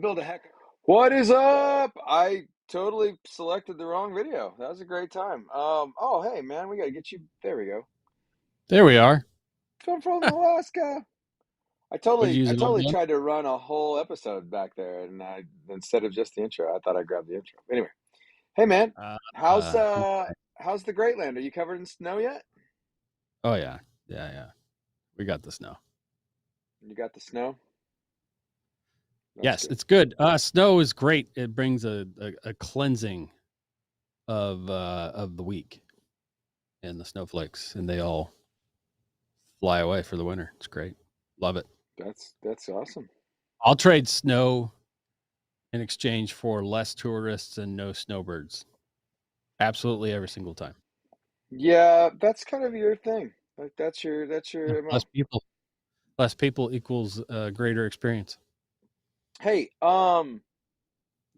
build a heck. What is up? I totally selected the wrong video. That was a great time. Oh, hey, man, we got to get you. There we go. There we are. From Alaska. I Would you totally, use I an old totally one? tried to run a whole episode back there, and instead of just the intro, I thought I'd grab the intro. Anyway, hey, man, Uh, how's uh, uh, how's the Great Land? Are you covered in snow yet? oh yeah, yeah. We got the snow. You got the snow? That's Yes, good. it's good. Snow is great. It brings a cleansing of the week and the snowflakes, and they all fly away for the winter. It's great. Love it. That's awesome. I'll trade snow in exchange for less tourists and no snowbirds. Absolutely every single time. Yeah, that's kind of your thing. Like that's Yeah, your less MO. people. Less people equals greater experience. Hey, is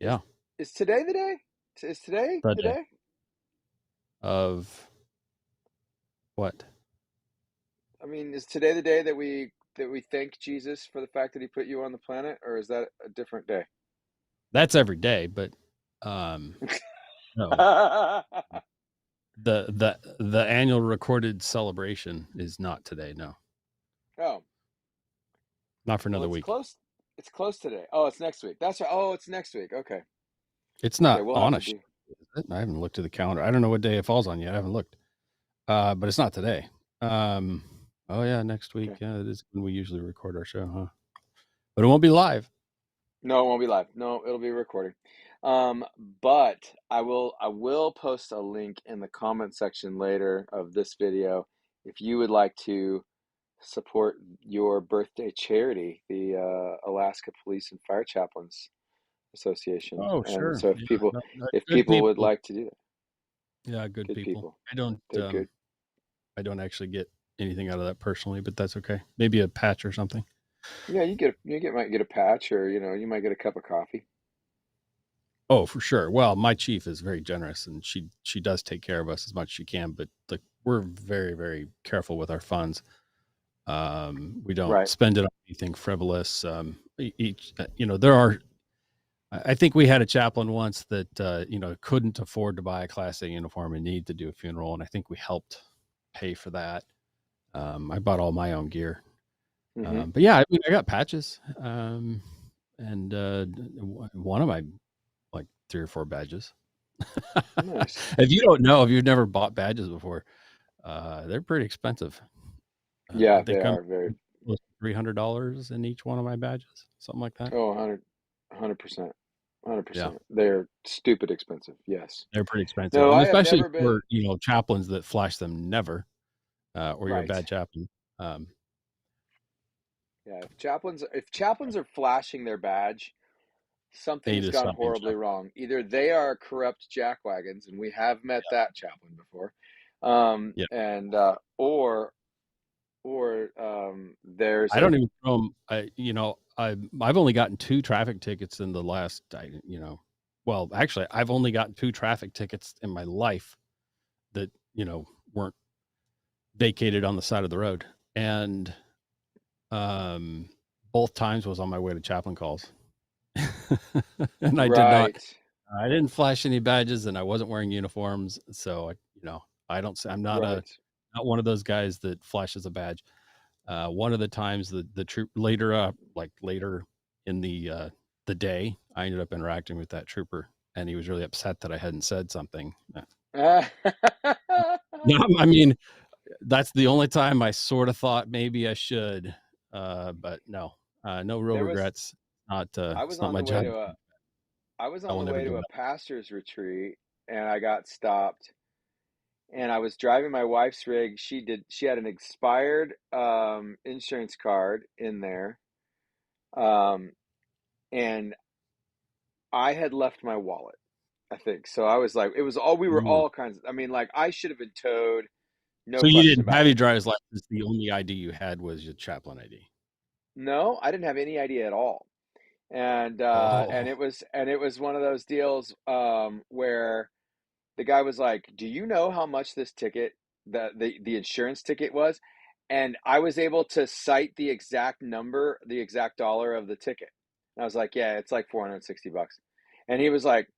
Yeah. is today the day? Is today The the day day? of what? I mean, is today the day that we thank Jesus for the fact that he put you on the planet, or is that a different day? That's every day, but um no. The annual recorded celebration is not today. No, Oh, not for well, another it's week. close. It's close today. Oh, it's next week. That's right. Oh, it's next week. Okay. It's Okay, not we'll have on a to sh- do. is it? I haven't looked at the calendar. I don't know what day it falls on yet. I haven't looked. But it's not today. Um, oh yeah, next week. Okay. Yeah, it is when we usually record our show, huh? But it won't be live. No, it won't be live. No, it'll be recording. Um, but I will post a link in the comment section later of this video if you would like to support your birthday charity, the Alaska Police and Fire Chaplains Association. Oh, And sure. so if Yeah, people no, no, if good people would people. like to do that, Yeah, good good people. people. I don't. They're good. I don't actually get anything out of that personally, but that's okay. Maybe a patch or something. Yeah, might get a patch, or you might get a cup of coffee. Oh, for sure. Well, my chief is very generous, and she does take care of us as much as she can. But like we're very very careful with our funds. We don't Right. spend it on anything frivolous. Each there are. I think we had a chaplain once that couldn't afford to buy a Class A uniform and needed to do a funeral, and I think we helped pay for that. I bought all my own gear, Mm-hmm. but yeah, I mean, I got patches, and one of my like 3 or 4 badges. Nice. If you don't know, if you've never bought badges before, they're pretty expensive. Yeah, They they come are very. close to $300 in each one of my badges, something like that. Oh, 100%. Yeah, 100%. They're stupid expensive. Yes. they're pretty expensive, No, and I have especially never been. for chaplains that flash them never, or you're a Right. bad chaplain. Um, Yeah, if chaplains are flashing their badge, something they has need to gone stop being horribly chaplain. wrong. Either they are corrupt jackwagons, and we have met that chaplain before, Yeah, and or there's I a don't even throw them. I've only gotten 2 traffic tickets in the last. Well, actually, I've only gotten 2 traffic tickets in my life that weren't vacated on the side of the road, and um, both times was on my way to chaplain calls, and I did not. right, I didn't flash any badges, and I wasn't wearing uniforms, so I don't. I'm not right. not one of those guys that flashes a badge. One of the times the troop later like later in the day, I ended up interacting with that trooper, and he was really upset that I hadn't said something. No, I mean that's the only time I sort of thought maybe I should, but no, no real There was regrets. Not I it's was not on my the way job. to a I was I on will the never way do to a that. pastor's retreat, and I got stopped, and I was driving my wife's rig. She had an expired insurance card in there, um and I had left my wallet, I think. So I was like, it was all we were Mm. all kinds of, I mean, like, I should have been towed, no So you question didn't about have it. your driver's license. The only ID you had was your chaplain ID. No, I didn't have any idea at all. And Oh, it was one of those deals where the guy was like, "Do you know how much this ticket, the insurance ticket was?" And I was able to cite the exact number, the exact dollar of the ticket. And I was like, yeah, it's like $460. And he was like,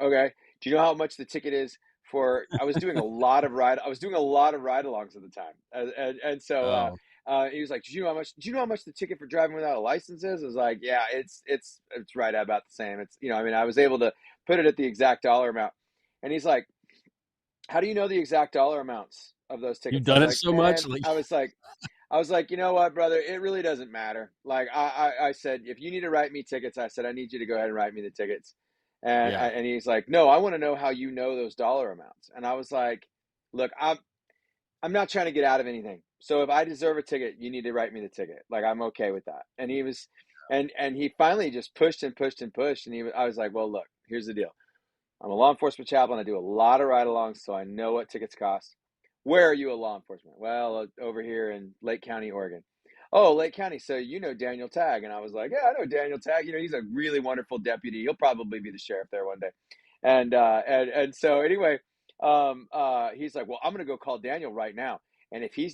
okay, do you know how much the ticket is for, I was doing a lot of ride-alongs at the time. And so, Oh, he was like, do you know how much the ticket for driving without a license is? I was like, yeah, it's right about the same. It's, I mean, I was able to put it at the exact dollar amount. And he's like, how do you know the exact dollar amounts of those you've tickets? I done was it like, so much, man, like, I was like, you know what, brother? It really doesn't matter. Like I said, if you need to write me tickets, I said, I need you to go ahead and write me the tickets. yeah, And he's like, no, I want to know how you know those dollar amounts. And I was like, look, I'm not trying to get out of anything. So if I deserve a ticket, you need to write me the ticket. Like I'm okay with that. And he was, and he finally just pushed and pushed and pushed. And I was like, well, look, here's the deal. I'm a law enforcement chaplain. I do a lot of ride-alongs, so I know what tickets cost. Where are you a law enforcement? Well, over here in Lake County, Oregon. Oh, Lake County. So you know Daniel Tagg. And I was like, yeah, I know Daniel Tagg. He's a really wonderful deputy. He'll probably be the sheriff there one day. And so anyway, he's like, well, I'm going to go call Daniel right now. And if he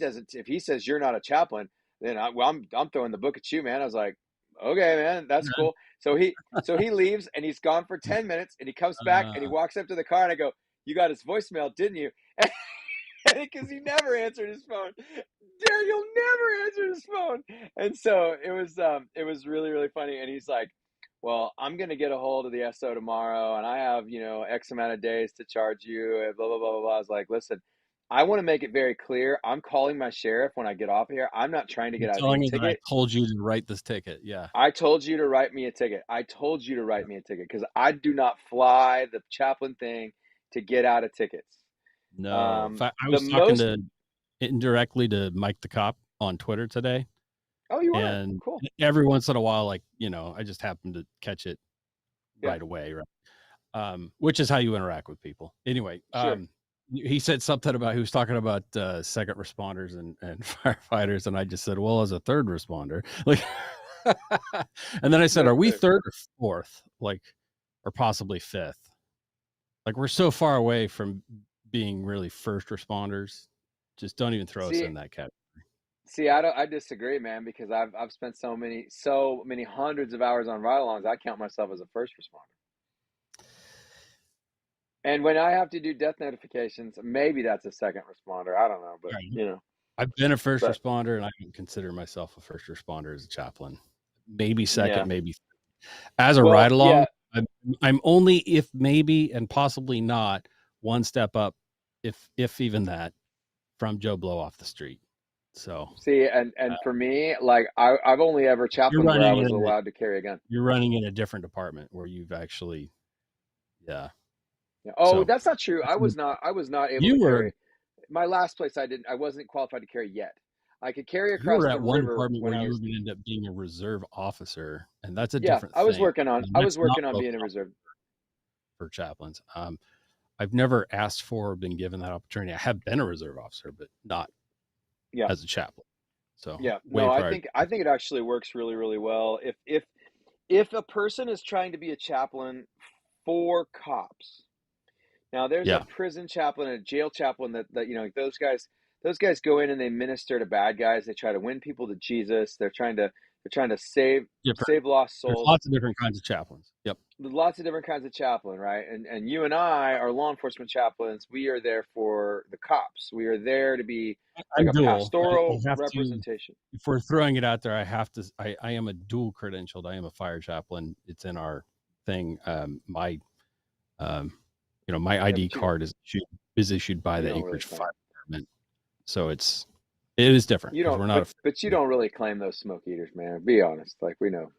says you're not a chaplain, then I'm throwing the book at you, man. I was like, okay, man, that's cool. So he leaves and he's gone for 10 minutes and he comes back and he uh, walks up to the car and I go, you got his voicemail, didn't you? Because he never answered his phone. Daniel never answered his phone. And so it was really, really funny. And he's like, well, I'm gonna get a hold of the SO tomorrow and I have, X amount of days to charge you, and blah blah blah blah blah. I was like, listen, I want to make it very clear. I'm calling my sheriff when I get off of here. I'm not trying to you're get out of telling any me that I ticket. told you to write this ticket. Yeah. I told you to write me a ticket. I told you to write me a ticket because I do not fly the chaplain thing to get out of tickets. No. In fact, I The was talking most, to indirectly to Mike the cop on Twitter today, oh, you are and cool. every once in a while, like, I just happen to catch it Yeah, right away, right? Which is how you interact with people. Anyway, sure. he said something about he was talking about second responders and firefighters, and I just said, well, as a third responder, like, and then I said, are That's we fair. third or fourth, like, or possibly fifth? Like, we're so far away from being really first responders. Just don't even throw us See, in that category. I disagree, man, because I've spent so many hundreds of hours on ride-alongs. I count myself as a first responder. And when I have to do death notifications, maybe that's a second responder. I don't know, but Right. I've been a but first responder, and I don't consider myself a first responder as a chaplain. Maybe yeah. second, maybe as a Well, ride along. yeah. I'm only, if maybe and possibly not, one step up, if even that, from Joe Blow off the street. So See, uh, and for me, like I've only ever you're chaplained where I running was in a allowed to carry a gun. you're running in a different department where you've actually, yeah. Yeah. Oh, So that's not true. I was not able to you were carry. My last place I wasn't qualified to carry yet. I could carry you across were the at one river department when where I you were was. going to end up being a reserve officer, and that's a Yeah, different I was thing. working on And I was that's not working on being a locale reserve. for chaplains. I've never asked for or been given that opportunity. I have been a reserve officer, but not Yeah. as a chaplain. So Yeah. way No, I prior. think I think it actually works really, really well. If a person is trying to be a chaplain for cops. Now there's a Yeah, prison chaplain and a jail chaplain that those guys go in and they minister to bad guys. They try to win people to Jesus. They're trying to save different. save lost There's souls. lots of different kinds of chaplains. Yep. Lots of different kinds of chaplain, right? And you and I are law enforcement chaplains. We are there for the cops. We are there to be like I'm a dual. I pastoral have to, representation. if we're throwing it out there, I have to, I am a dual credentialed. I am a fire chaplain. It's in our thing. Um, my Yeah, ID but you don't card is issued by you the don't really Anchorage claim Fire Department. So it is different you because don't we're not but you don't really claim those smoke eaters, man. Be honest. Like we know.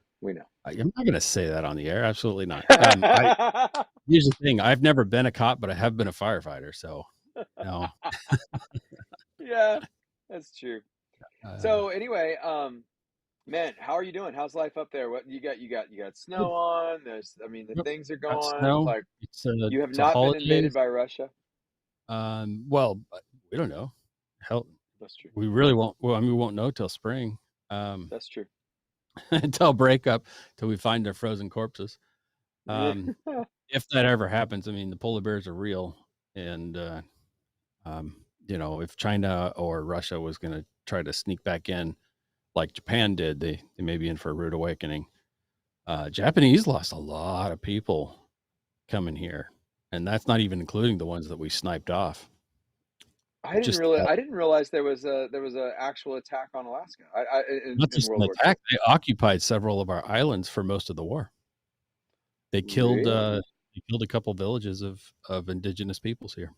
I'm not going to say that on the air. Absolutely not. Here's the thing. I've never been a cop, but I have been a firefighter. So, no. Yeah, that's true. Uh, So anyway, man, how are you doing? How's life up there? What you got good. snow on. I mean, the Yep. things are Got going snow. like It's a you have it's a not been invaded holidays. by Russia. Well, we don't know. Hell, That's true. we really won't. Well, I mean, we won't know till spring, That's true. until breakup, till we find their frozen corpses. Yeah. Um, if that ever happens, I mean, the polar bears are real, and if China or Russia was going to try to sneak back in, like Japan did, they may be in for a rude awakening. Japanese lost a lot of people coming here, and that's not even including the ones that we sniped off. Just I didn't realize there was a actual attack on Alaska. not In just World an War II. attack, they occupied several of our islands for most of the war. They killed Really? they killed a couple villages of indigenous peoples here.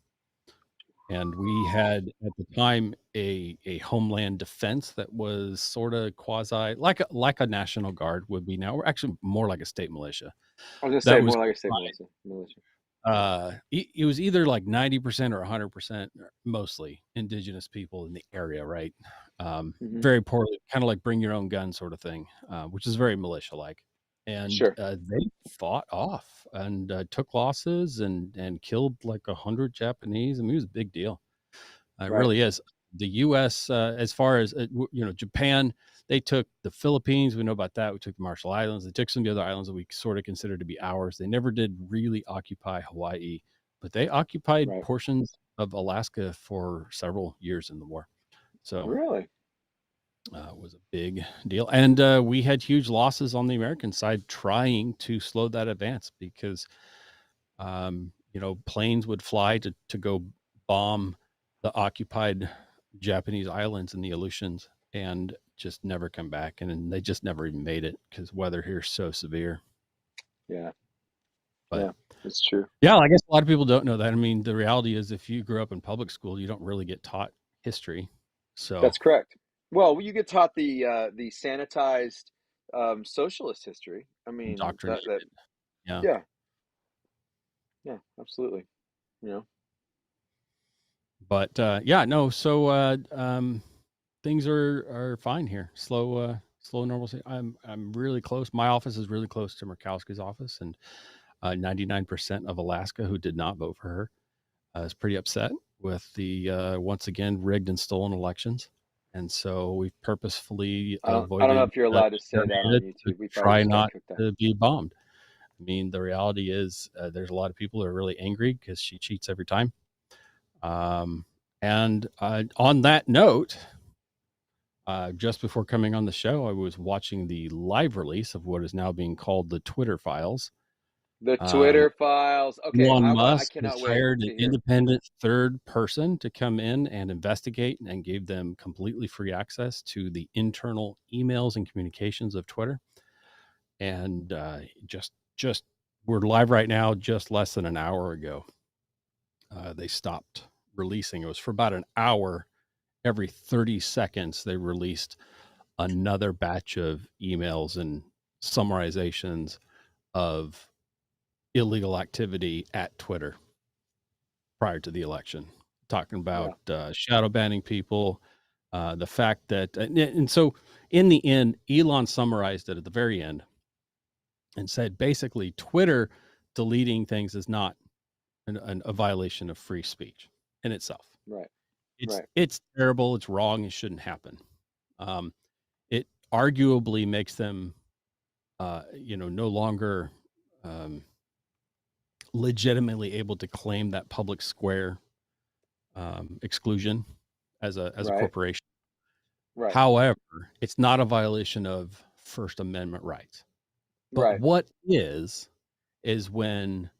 And we had at the time a homeland defense that was sort of quasi like a national guard would be now, or actually more like a state militia. I was gonna say That was more like a state militia. it was either like 90% or 100% mostly indigenous people in the area, right? Hmm. Very poorly, kind of like bring your own gun sort of thing, which is very militia like. And Sure. they fought off and took losses and killed like 100 Japanese. I mean, it was a big deal. It Right. really is. The U.S., as far as Japan, they took the Philippines. We know about that. We took the Marshall Islands. They took some of the other islands that we sort of consider to be ours. They never did really occupy Hawaii, but they occupied Right. portions of Alaska for several years in the war. So Really? it was a big deal. And we had huge losses on the American side trying to slow that advance because planes would fly to go bomb the occupied Japanese islands in the Aleutians and just never come back. And they just never even made it because weather here is so severe. Yeah. But Yeah. It's true. yeah, I guess a lot of people don't know that. I mean, the reality is if you grew up in public school, you don't really get taught history. So That's correct. Well, you get taught the sanitized socialist history. I mean indoctrinated. that Yeah. yeah, yeah, absolutely. You know. But yeah, no. So things are fine here. Slow normalcy. I'm really close. My office is really close to Murkowski's office, and 99% of Alaska who did not vote for her is pretty upset with the once again rigged and stolen elections. And so we've purposefully I don't know avoided if you're allowed to say that on area to YouTube. We probably try just got not kicked out. to be bombed. I mean, the reality is there's a lot of people who are really angry because she cheats every time. Um, and on that note, just before coming on the show, I was watching the live release of what is now being called the Twitter files. The Um, Twitter files. Okay, Elon I Musk has cannot wait hired an to hear. independent third person to come in and investigate and gave them completely free access to the internal emails and communications of Twitter. And just we're live right now, just less than an hour ago. They stopped releasing. It was for about an hour. Every 30 seconds, they released another batch of emails and summarizations of illegal activity at Twitter prior to the election, talking about Yeah. shadow banning people, the fact that, and so in the end, Elon summarized it at the very end and said basically Twitter deleting things is not a violation of free speech in itself. Right. It's Right. it's terrible. It's wrong. It shouldn't happen. Um, it arguably makes them, no longer um, legitimately able to claim that public square exclusion as a Right. corporation. Right. However, it's not a violation of First Amendment rights. But Right. what is when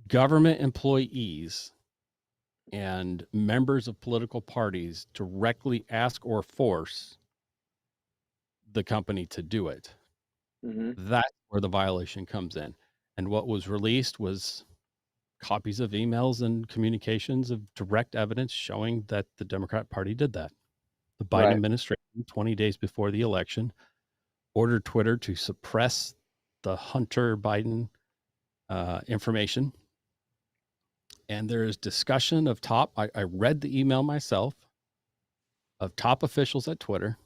government employees and members of political parties directly ask or force the company to do it. Hmm. That's where the violation comes in. And what was released was copies of emails and communications of direct evidence showing that the Democrat Party did that. The Biden Right. administration, 20 days before the election, ordered Twitter to suppress the Hunter Biden information. And there is discussion of I read the email myself, of top officials at Twitter,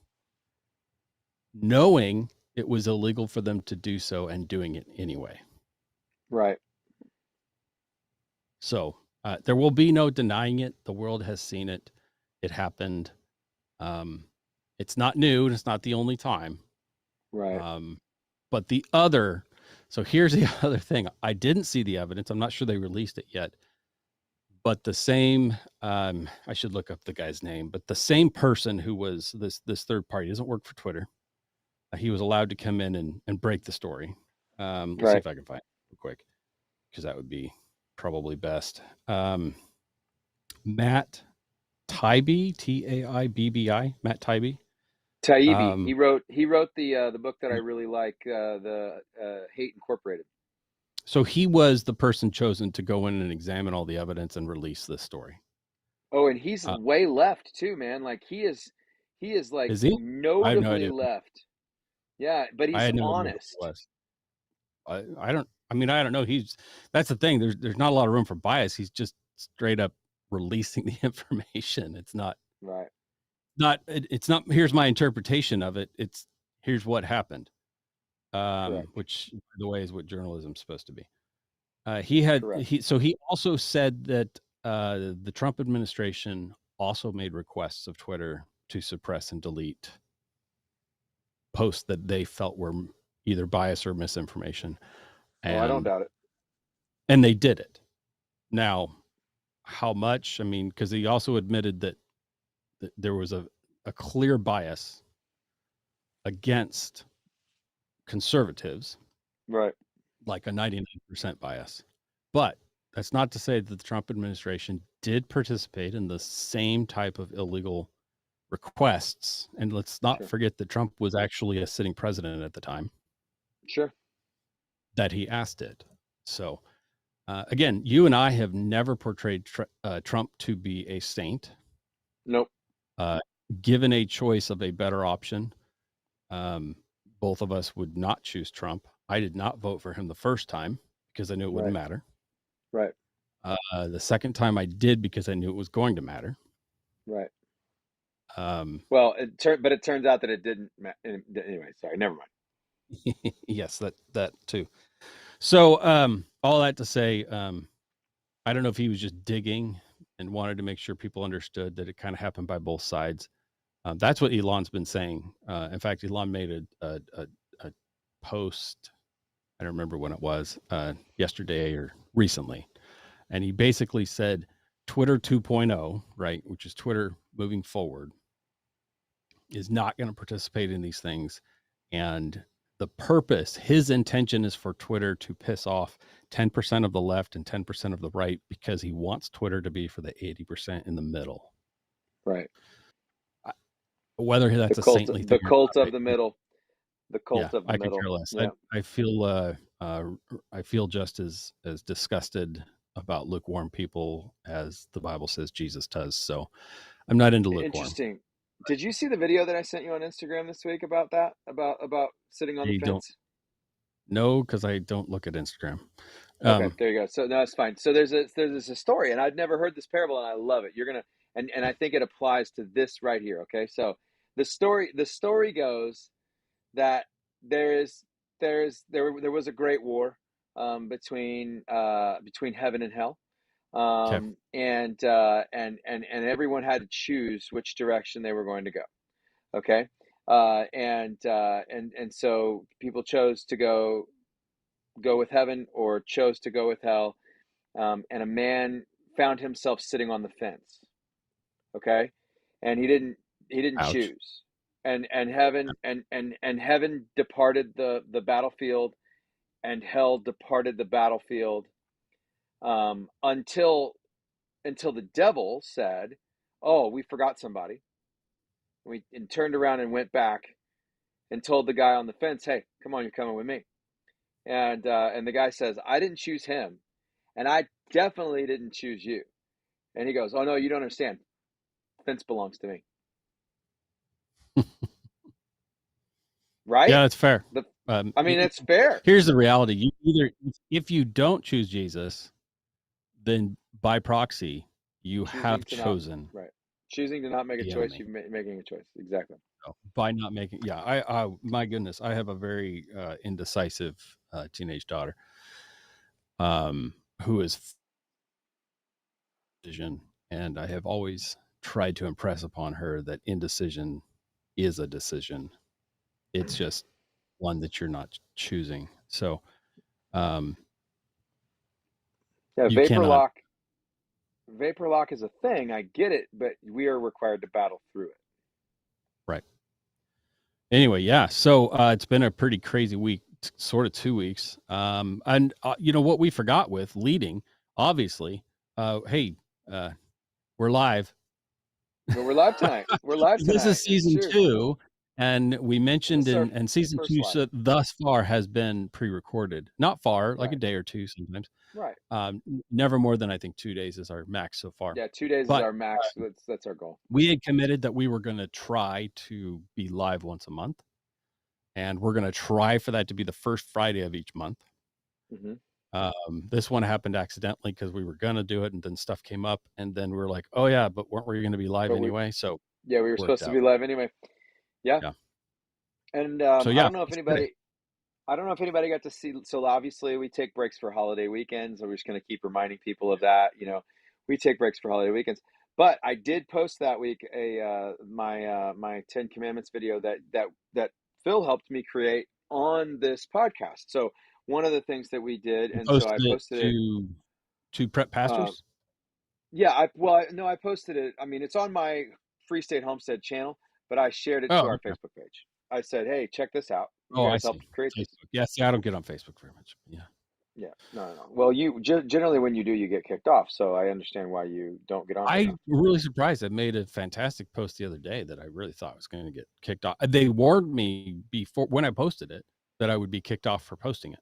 knowing it was illegal for them to do so and doing it anyway. Right. So there will be no denying it. The world has seen it. It happened. It's not new and it's not the only time. Right. Um, but so here's the other thing. I didn't see the evidence. I'm not sure they released it yet. But the same, I should look up the guy's name, but the same person who was this third party doesn't work for Twitter. he was allowed to come in and break the story. Let's see Right. if I can find it real quick because that would be probably best. Matt Taibbi, Taibbi, Matt Taibbi. Taibbi. He Um, wrote the book that I really like, the Hate Incorporated. so he was the person chosen to go in and examine all the evidence and release this story. Oh, and he's Uh, way left too, man. Like he is like is he? I had no notably idea. left. Yeah, but I he's had no idea who it honest. was. I don't. I mean, I don't know. That's the thing. There's not a lot of room for bias. He's just straight up releasing the information. Right. It's not. Here's my interpretation of it. It's here's what happened. Correct. Which, by the way, is what journalism's supposed to be. Correct. He also said that the Trump administration also made requests of Twitter to suppress and delete posts that they felt were either bias or misinformation, Oh, I don't and doubt it. they did it. Now, how much? I mean, because he also admitted that there was a clear bias against conservatives, Right. like a 99% bias. But that's not to say that the Trump administration did participate in the same type of illegal requests. And let's not Sure. forget that Trump was actually a sitting president at the time Sure. that he asked it. So, again, you and I have never portrayed Trump to be a saint. Nope. Uh, Given a choice of a better option, both of us would not choose Trump. I did not vote for him the first time because I knew it wouldn't Right. matter. Right. The second time I did because I knew it was going to matter. Right. Um, Well, but it turns out that it didn't. Anyway, sorry. Never mind. yes, that too. So all that to say, I don't know if he was just digging and wanted to make sure people understood that it kind of happened by both sides. That's what Elon's been saying. In fact, Elon made a post. I don't remember when it was, yesterday or recently, and he basically said Twitter 2.0, right, which is Twitter moving forward, is not going to participate in these things. And the purpose, his intention is for Twitter to piss off 10% of the left and 10% of the right because he wants Twitter to be for the 80% in the middle. Right. Whether that's a saintly The thing or cult not, of the middle. The yeah, cult of the I could middle. care less. Yeah. I feel just as disgusted about lukewarm people as the Bible says Jesus does. So I'm not into lukewarm. Interesting. Did you see the video that I sent you on Instagram this week about that? About sitting on the I don't fence? know because I don't look at Instagram. Okay, Um, there you go. So no, it's fine. So there's a story, and I'd never heard this parable, and I love it. You're gonna and I think it applies to this right here. Okay, so the story goes that there is there was a great war between heaven and hell, okay, and everyone had to choose which direction they were going to go. Okay, and so people chose to go with heaven or chose to go with hell, and a man found himself sitting on the fence. Okay, and he didn't ouch. choose, and heaven departed the battlefield, and hell departed the battlefield, until the devil said, "Oh, we forgot somebody." And turned around and went back and told the guy on the fence, "Hey, come on, you're coming with me." And the guy says, "I didn't choose him, and I definitely didn't choose you." And he goes, "Oh no, you don't understand. The fence belongs to me." Right? Yeah, that's fair. The Um, I mean, it's fair. Here's the reality: you either if you don't choose Jesus, then by proxy you Choosing have to not chosen right. Choosing to not make a the choice, enemy. you're making a choice. Exactly. By not making, yeah, I my goodness, I have a very indecisive teenage daughter, um, who is decision, and I have always tried to impress upon her that indecision is a decision. It's just one that you're not choosing. So um, Yeah, you cannot. vapor lock is a thing. I get it, but we are required to battle through it. Right. Anyway, yeah. So it's been a pretty crazy week, sort of 2 weeks. And you know what we forgot with leading, obviously. Hey, uh, we're live. Well, we're live tonight. We're live This tonight. is It's season true. 2, and we This mentioned is our in season first 2 live. so thus far has been pre-recorded. Not far, like a Right. day or 2 sometimes. Right. Never more than I think 2 days is our max so far. Yeah. 2 days is But our max. That's our goal. we had committed that we were gonna try to be live once a month, and we're gonna try for that to be the first Friday of each month. Hmm. This one happened accidentally because we were gonna do it, and then stuff came up, and then we were like, "Oh, yeah, but weren't we gonna be live But anyway?" So, yeah, we were worked supposed to out. be live anyway. Yeah. Yeah. And So, I yeah, don't know if it's great. anybody, I don't know if anybody got to see. So obviously, we take breaks for holiday weekends, and we're just going to keep reminding people of that. We take breaks for holiday weekends. But I did post that week my Ten Commandments video that Phil helped me create on this podcast. So one of the things that we did, You and so I posted it posted it. to prep Uh, pastors? yeah, no, I posted it. I mean, it's on my Free State Homestead channel, but I shared it to Oh, our okay. Facebook page. I said, "Hey, check this out. You Oh, I guys see. helped create this." Facebook. Yeah, see, I don't get on Facebook very much. Yeah. Yeah, no, no, no. Well, generally when you do, you get kicked off. So I understand why you don't get on very I'm often. really surprised. I made a fantastic post the other day that I really thought was gonna get kicked off. They warned me before when I posted it that I would be kicked off for posting it.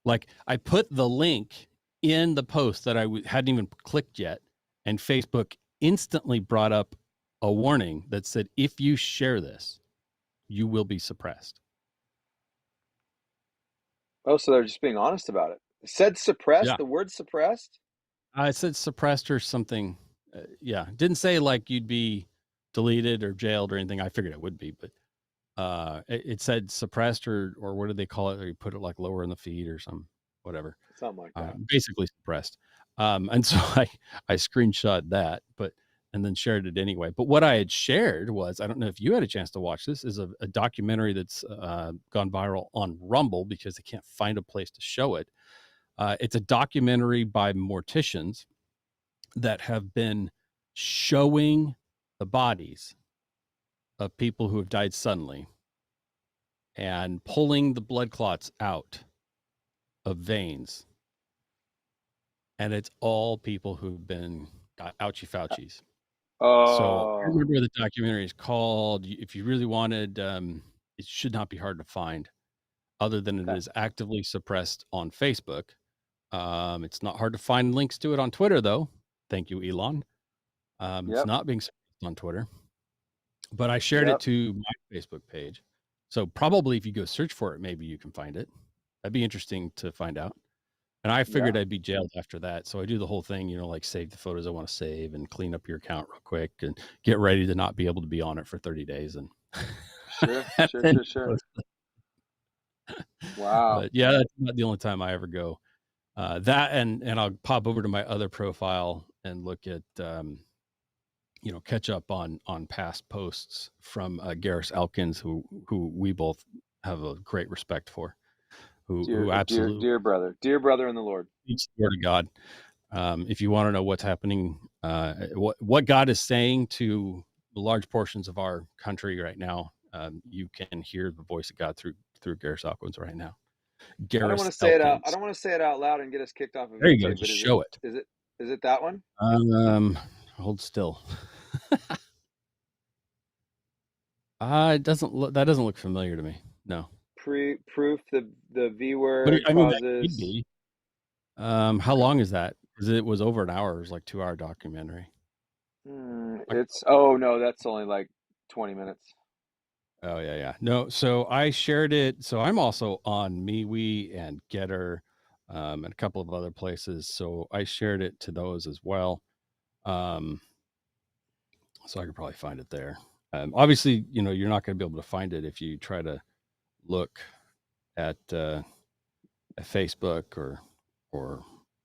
Like, I put the link in the post that I hadn't even clicked yet, and Facebook instantly brought up a warning that said, "If you share this, you will be suppressed." Oh, so they're just being honest about it. It said suppressed. Yeah. The word suppressed. It said suppressed or something. Yeah, didn't say like you'd be deleted or jailed or anything. I figured it would be, but it said suppressed or what do they call it? Or you put it like lower in the feed or some whatever. Something like that. Basically suppressed. And so I screenshot that, but and then shared it anyway. But what I had shared was I don't know if you had a chance to watch this is a documentary that's gone viral on Rumble because they can't find a place to show it. It's a documentary by morticians that have been showing the bodies of people who have died suddenly and pulling the blood clots out of veins. And it's all people who've been ouchie fouchies. So I Oh, remember what the documentary is called. If you really wanted, it should not be hard to find, other than it okay. is actively suppressed on Facebook. It's not hard to find links to it on Twitter, though. Thank you, Elon. It's Yep. not being suppressed on Twitter. But I shared it Yep. to my Facebook page. So probably if you go search for it, maybe you can find it. That'd be interesting to find out. And I figured Yeah. I'd be jailed after that. So I do the whole thing, like save the photos I want to save and clean up your account real quick and get ready to not be able to be on it for 30 days. And, Sure. and Sure. then Sure. Sure. Wow. but yeah, that's not the only time I ever go. That and I'll pop over to my other profile and look at catch up on past posts from Garris Elkins, who we both have a great respect for, who absolutely Dear brother in the Lord. speaks the word of God. If you want to know what's happening, what God is saying to large portions of our country right now, you can hear the voice of God through Garris Elkins right now. I don't want Garris to say it out. I Elkins. don't want to say it out loud and get us kicked off of There you go. YouTube. But Just show it. is it that one? Hold still. It doesn't look. That doesn't look familiar to me. No. Proof the V But word I mean, that could causes. be. How Okay. long is that? Because it was over an hour. It was like 2 hour documentary. I, It's oh no, that's only like 20 minutes. oh yeah, yeah. No, so I shared it. So I'm also on MeWe and Getter, and a couple of other places. So I shared it to those as well. Um, so I could probably find it there. Obviously, you're not going to be able to find it if you try to look at Facebook or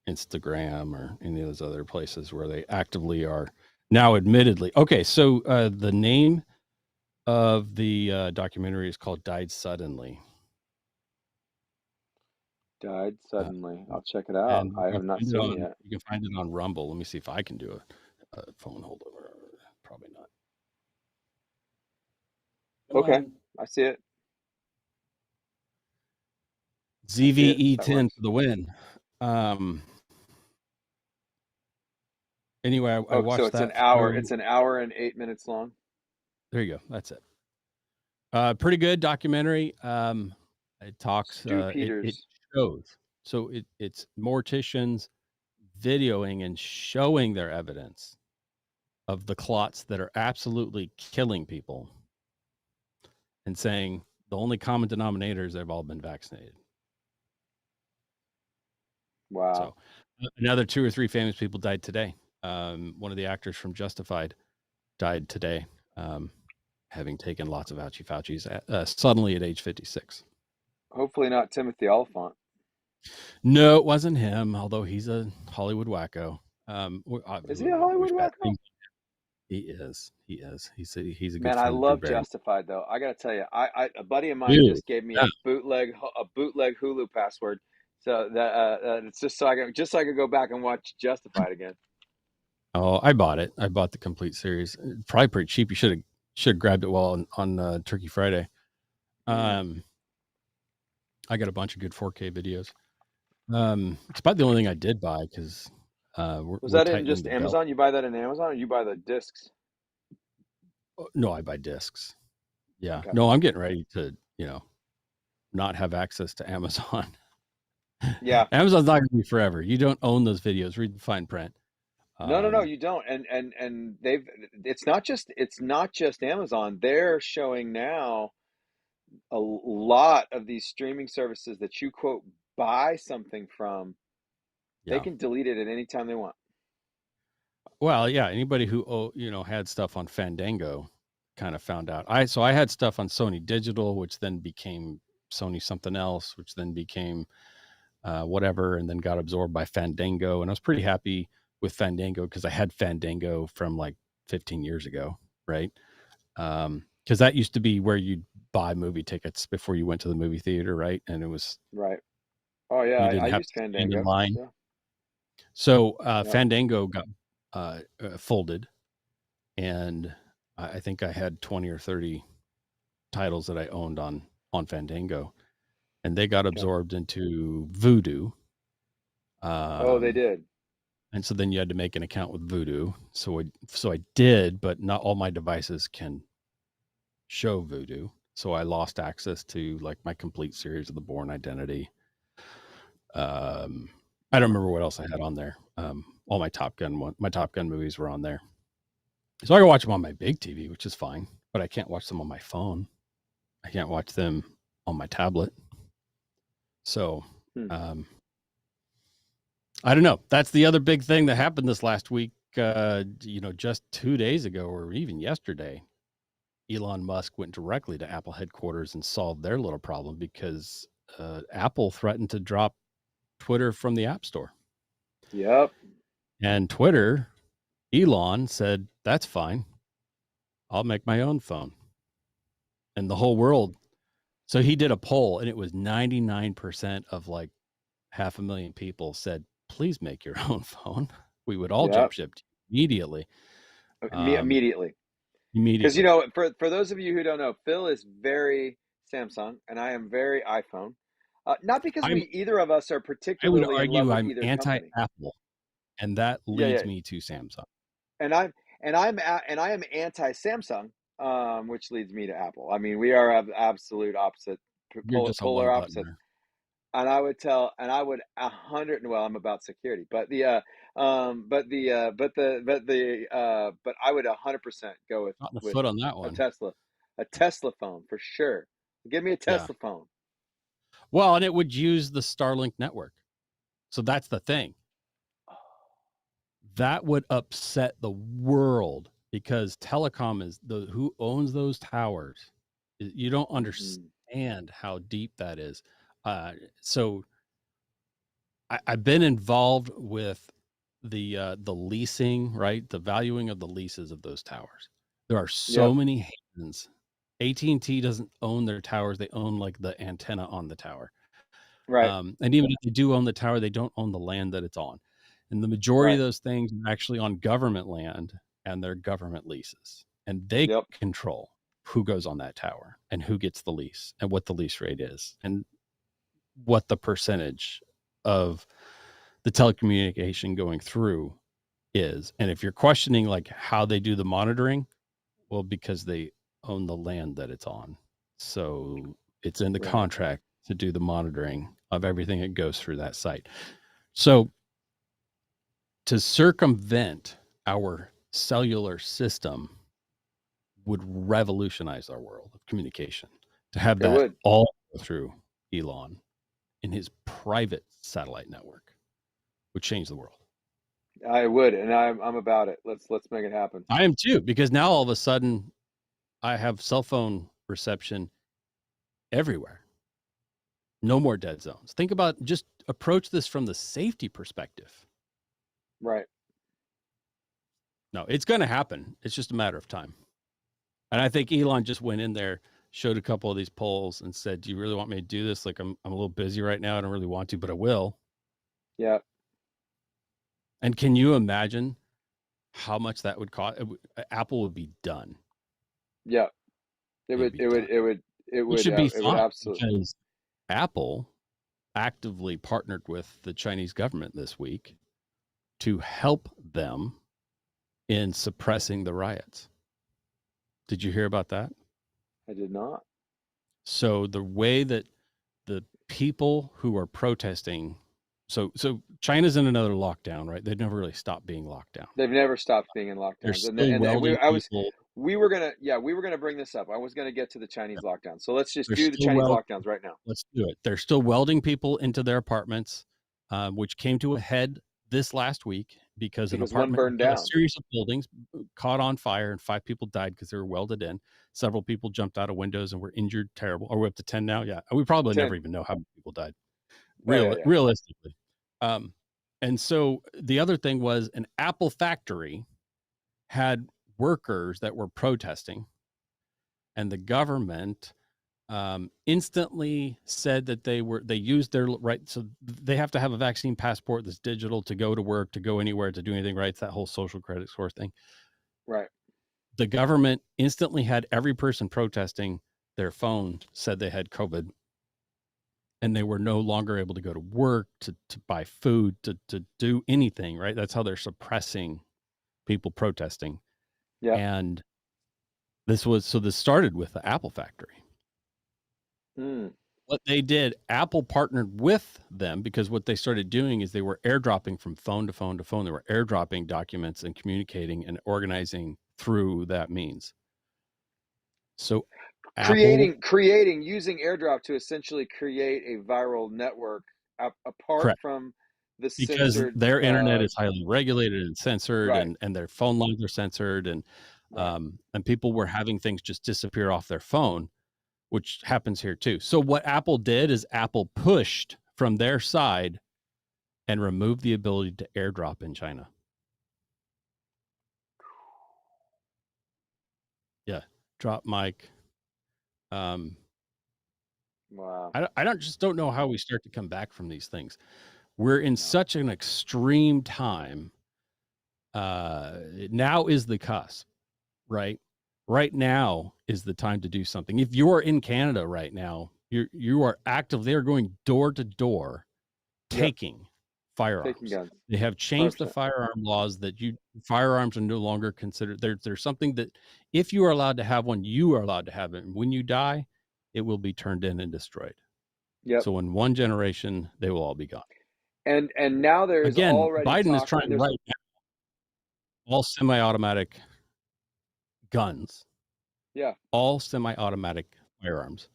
Instagram or any of those other places where they actively are now admittedly. Okay, so the name of the documentary is called Died Suddenly. Died Uh, suddenly. I'll check it out. and I have not seen it yet. you can find it on Rumble. Let me see if I can do a phone holdover. Probably not. Come Okay. on. I see it. I see it. That ZVE10 works. for the win. Um, anyway, I Oh, so watched it's an that hour. through. It's an hour and 8 minutes long. There you go. That's it. Pretty good documentary. It talks. Stu It Peters. shows. So it's morticians videoing and showing their evidence of the clots that are absolutely killing people, and saying the only common denominator is they've all been vaccinated. Wow. So another 2 or 3 famous people died today. One of the actors from Justified died today, having taken lots of Fauci's suddenly at age 56. Hopefully not Timothy Oliphant. No, it wasn't him, although he's a Hollywood wacko. Is he a Hollywood Wish bad wacko? things. He is. He is. He's a good Man, I friend of Drew love Barrymore. Justified though. I gotta tell you, a buddy of mine Dude, just gave me yeah. a bootleg Hulu password, so that it's just so I can go back and watch Justified again. Oh, I bought it. I bought the complete series. Probably pretty cheap. You should have grabbed it while on Turkey Friday. Mm. I got a bunch of good 4K videos. It's about the only thing I did buy because Was we're that in tightening just the belt. Amazon? You buy that in Amazon, or you buy the discs? Oh, no, I buy discs. Yeah. Okay. No, I'm getting ready to, not have access to Amazon. Yeah. Amazon's not going to be forever. You don't own those videos. Read the fine print. No, no, no, Um, you don't. And they've it's not just Amazon. They're showing now a lot of these streaming services that you quote buy something from, they yeah. can delete it at any time they want. Well, yeah. Anybody who had stuff on Fandango kind of found out. I had stuff on Sony Digital, which then became Sony something else, which then became whatever, and then got absorbed by Fandango. And I was pretty happy with Fandango because I had Fandango from like 15 years ago, right? Because that used to be where you'd buy movie tickets before you went to the movie theater, right? And it was Right. Oh yeah, you I didn't have used to stand in Fandango. line. Yeah. So Yep. Fandango got folded, and I think I had 20 or 30 titles that I owned on Fandango, and they got Okay. absorbed into Vudu. Oh, they Um, did. and so then you had to make an account with Vudu. So I did, but not all my devices can show Vudu. So I lost access to like my complete series of the Bourne Identity. Um, I don't Huh. remember what else I had on there. All my Top Gun movies were on there. So I can watch them on my big TV, which is fine, but I can't watch them on my phone. I can't watch them on my tablet. So, Hmm. um, I don't know. That's the other big thing that happened this last week. Just 2 days ago or even yesterday, Elon Musk went directly to Apple headquarters and solved their little problem because Apple threatened to drop Twitter from the App Store. Yep. And Twitter, Elon said, that's fine. I'll make my own phone. And the whole world. So he did a poll, and it was 99% of like 500,000 people said, please make your own phone. We would all jump Yep. ship immediately. Um, Immediately. Because immediately. for those of you who don't know, Phil is very Samsung, and I am very iPhone. Not because I'm we either of us are I would particularly in love argue with I'm either company. anti-Apple, and that Yeah, leads yeah. me to Samsung. And I am anti Samsung, which leads me to Apple. I mean, we are of absolute opposite, You're just a polar one opposites. buttoner. And I would 100. Well, I'm about security, but I would 100% go Not in the with foot on that a one. Tesla, a Tesla phone for sure. Give me a Yeah. Tesla phone. Well, and it would use the Starlink network. So that's the thing. That would upset the world because telecom is the who owns those towers. You don't Hmm. understand how deep that is. So I've been involved with the leasing, right? The valuing of the leases of those towers. There are so Yep. many hands. AT&T doesn't own their towers; they own like the antenna on the tower. Right. And even if they do own the tower, they don't own the land that it's on. And the majority of Right. those things are actually on government land and they're government leases, and they Yep. control who goes on that tower and who gets the lease and what the lease rate is and what the percentage of the telecommunication going through is. And if you're questioning like how they do the monitoring, well, because they own the land that it's on. So it's in the Right. contract to do the monitoring of everything that goes through that site. So to circumvent our cellular system would revolutionize our world of communication. To have It that would. all go through Elon in his private satellite network would change the world. I would, and I'm about it. Let's make it happen. I am too, because now all of a sudden I have cell phone reception everywhere. No more dead zones. Think about, just approach this from the safety perspective. Right. No, it's going to happen. It's just a matter of time. And I think Elon just went in there, showed a couple of these polls and said, do you really want me to do this? Like, I'm a little busy right now. I don't really want to, but I will. Yeah. And can you imagine how much that would cost? Apple would be done. Yeah. It It'd would. be It would. done. It would. It Which would. should be It would fine, absolutely. because Apple actively partnered with the Chinese government this week to help them in suppressing the riots. Did you hear about that? I did not. So the way that the people who are protesting, so China's in another lockdown, right? They've never really stopped being locked down. They've never stopped being in They're lockdowns, still welding people. we were gonna bring this up. I was gonna get to the Chinese lockdown. So let's just They're do the still Chinese welding. lockdowns right now. Let's do it. They're still welding people into their apartments, which came to a head this last week because an Because one apartment, burned a down. series of buildings caught on fire and 5 people died because they were welded in. Several people jumped out of windows and were injured terrible. Are we up to 10 now? Yeah. We probably 10. never even know how many people died. Yeah. Realistically. And so the other thing was, an Apple factory had workers that were protesting, and the government instantly said that they used their right. So they have to have a vaccine passport that's digital to go to work, to go anywhere, to do anything, right? It's that whole social credit score thing. Right. The government instantly had every person protesting, their phone said they had COVID, and they were no longer able to go to work, to buy food, to do anything, right? That's how they're suppressing people protesting. Yeah. And this started with the Apple factory. What they did, Apple partnered with them, because what they started doing is they were airdropping from phone to phone to phone. They were airdropping documents and communicating and organizing through that means. So Creating using airdrop to essentially create a viral network apart correct, from the because censored their internet is highly regulated and censored, right. and their phone lines are censored, and Right. and people were having things just disappear off their phone, which happens here too. So what Apple did is Apple pushed from their side and removed the ability to airdrop in China. Yeah, drop mic. Wow. I don't know how we start to come back from these things. We're in such an extreme time. Now is the cusp, right? Right now is the time to do something. If you're in Canada right now, you are active. They are going door to door, taking firearms. Taking guns. They have changed 100%. the firearm laws that firearms are no longer considered. There's something that if you are allowed to have one, you are allowed to have it. And when you die, it will be turned in and destroyed. Yep. So in one generation, they will all be gone. And now there is Again, already Biden is talk. trying right now all semi-automatic guns. Yeah. All semi-automatic firearms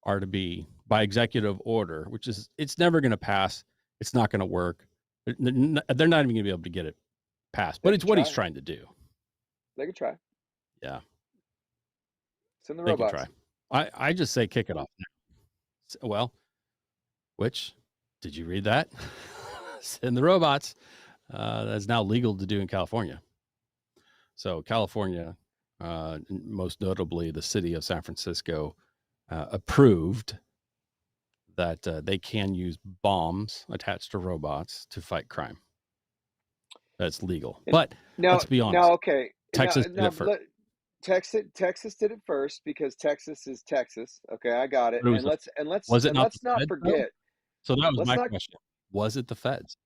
are to be by executive order, which is, it's never going to pass. It's not going to work. They're not even going to be able to get it passed, but it's what he's trying to do. They could try. Yeah. Send the They robots. can try. I just say kick it off now. Well, which, did you read that? Send the robots. That's now legal to do in California. So California, most notably the city of San Francisco, approved that they can use bombs attached to robots to fight crime. That's legal. But let's be honest. Okay. Texas did it first. Texas did it first because Texas is Texas. Okay, I got it. But it was And the was it not the let's not feds though? forget. So that was Let's my not question. Was it the feds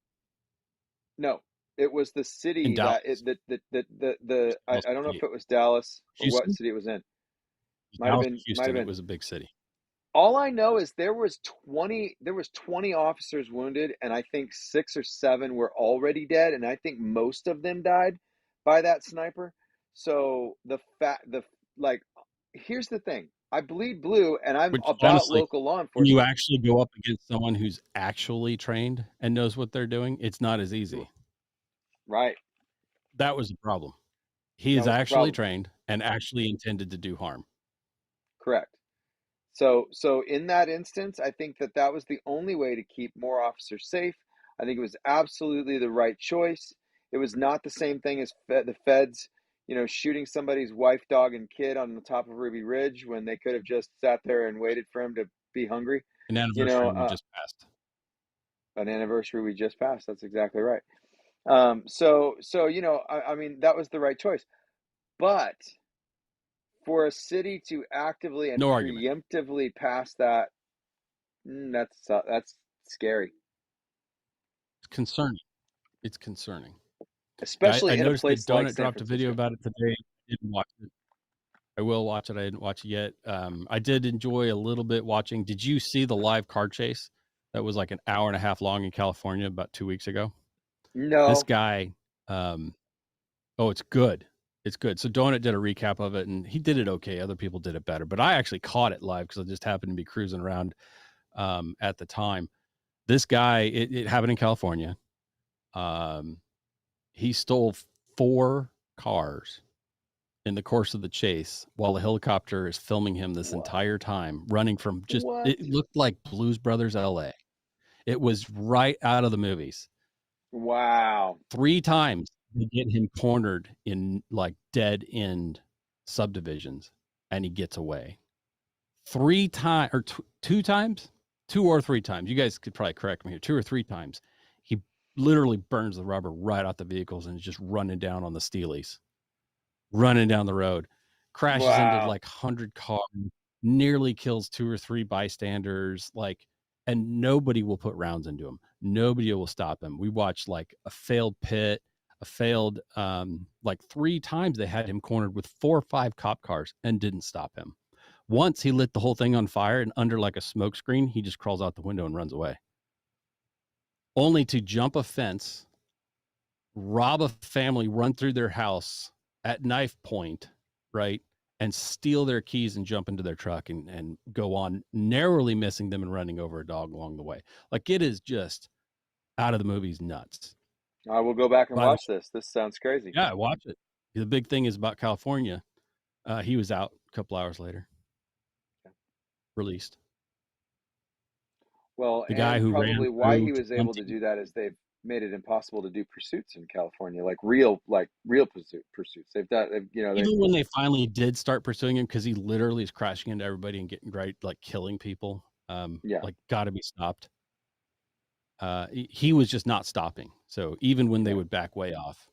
No, it was the in city that Dallas? Dallas I don't know if City. it was Dallas or what Houston? city it was in. Dallas or Might have Houston, it been. was a big city. All I know is there was 20 officers wounded, and I think 6 or 7 were already dead, and I think most of them died by that sniper. So the like here's the thing. I bleed blue and I'm Which about honestly, local law when you enforcement. actually go up against someone who's actually trained and knows what they're doing, it's not as easy. Right. That was the problem. He That is was the actually problem. trained and actually intended to do harm. Correct. So in that instance, I think that was the only way to keep more officers safe. I think it was absolutely the right choice. It was not the same thing as the feds, shooting somebody's wife, dog, and kid on the top of Ruby Ridge when they could have just sat there and waited for him to be hungry. An You know, anniversary we uh, just passed. an anniversary we just passed. That's exactly right. So I mean, that was the right choice. But for a city to actively and No argument. preemptively pass that, that's scary, It's concerning. It's concerning. Yeah, I especially in a noticed that place like Donut San dropped a video Francisco. about it today. I didn't watch it. I will watch it. I didn't watch it yet. I did enjoy a little bit watching. Did you see the live car chase that was like an hour and a half long in California about 2 weeks ago? This No. guy, um, oh, it's good. It's good. So Donut did a recap of it, and he did it okay. Other people did it better, but I actually caught it live because I just happened to be cruising around at the time. This guy, it happened in California. Um, he stole 4 cars in the course of the chase while a helicopter is filming him this What? entire time, running from just, What? it looked like Blues Brothers LA. It was right out of the movies. Wow. 3 times they get him cornered in like dead end subdivisions and he gets away. 3 times or 2 times, 2 or 3 times. You guys could probably correct me here. 2 or 3 times. He literally burns the rubber right off the vehicles and is just running down on the steelies, running down the road, crashes into Wow. like 100 cars, nearly kills 2 or 3 bystanders, like, and nobody will put rounds into him. Nobody will stop him. We watched like a failed pit, a failed, like 3 times they had him cornered with 4 or 5 cop cars and didn't stop him. Once he lit the whole thing on fire and under like a smoke screen, he just crawls out the window and runs away. Only to jump a fence, rob a family, run through their house at knife point, right? And steal their keys and jump into their truck and go on, narrowly missing them and running over a dog along the way. Like it is just out of the movies nuts. I will go back and By the way, watch this. This sounds crazy. yeah, watch it. The big thing is about California. He was out a couple hours later, released. Well, The guy and who ran probably why through he was able to 20. do that is they've made it impossible to do pursuits in California, like real pursuits. They've Even when they finally did start pursuing him, because he literally is crashing into everybody and getting right, like killing people, yeah, like got to be stopped. He was just not stopping. So even when they yeah. would back way off,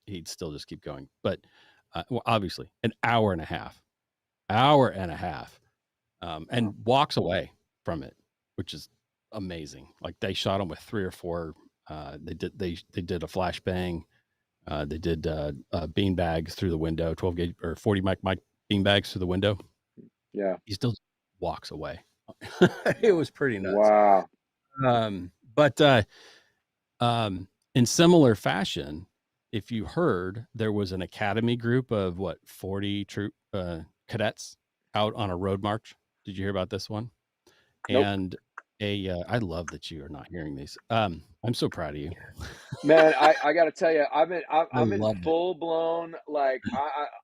he'd still just keep going. But well, obviously, an hour and a half, Wow. and walks away from it, which is amazing. Like they shot him with 3 or 4. They did a flashbang. They did bean bags through the window, 12 gauge or 40 mic bean bags through the window. Yeah. He still walks away. It was pretty nuts. Wow. But in similar fashion, if you heard, there was an academy group of 40 troop cadets out on a road march. Did you hear about this one? Nope. And I love that you are not hearing these. I'm so proud of you. Man, I got to tell you, I I'm in love it. full blown like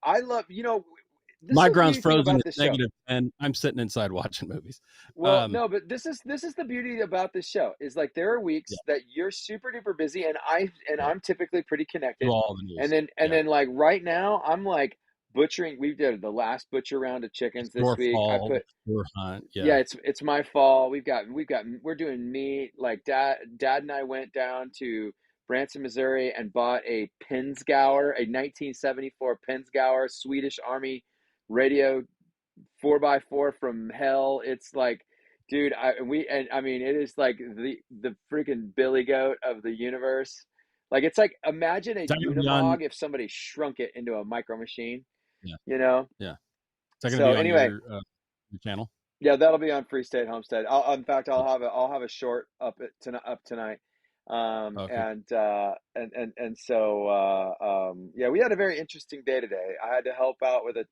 I love, this My is the ground's beauty thing frozen. about It's this show. -10. I'm sitting inside watching movies. Well, Um, no, but this is the beauty about this show is like there are yeah, weeks that you're super duper busy and yeah. I'm typically pretty Do connected. all the And news. then Yeah. like right now I'm like butchering. We did the last butcher round of It's chickens this your week. I fall. put It's your hunt. Yeah, Yeah. it's my fall. We're doing meat. Like dad and I went down to Branson, Missouri, and bought a Pinsgauer, a 1974 Pinsgauer Swedish Army radio 4x4 from hell. It's like, dude, I mean, it is like the freaking Billy Goat of the universe. Like, it's like, imagine a Is that going to be on? Unimog if somebody shrunk it into a micro machine, Yeah, you know? yeah. Is that going to So be on anyway, your channel? yeah, that'll be on Free State Homestead. In fact, Cool. I'll have a short up tonight. Okay. And so yeah, we had a very interesting day today. I had to help out with a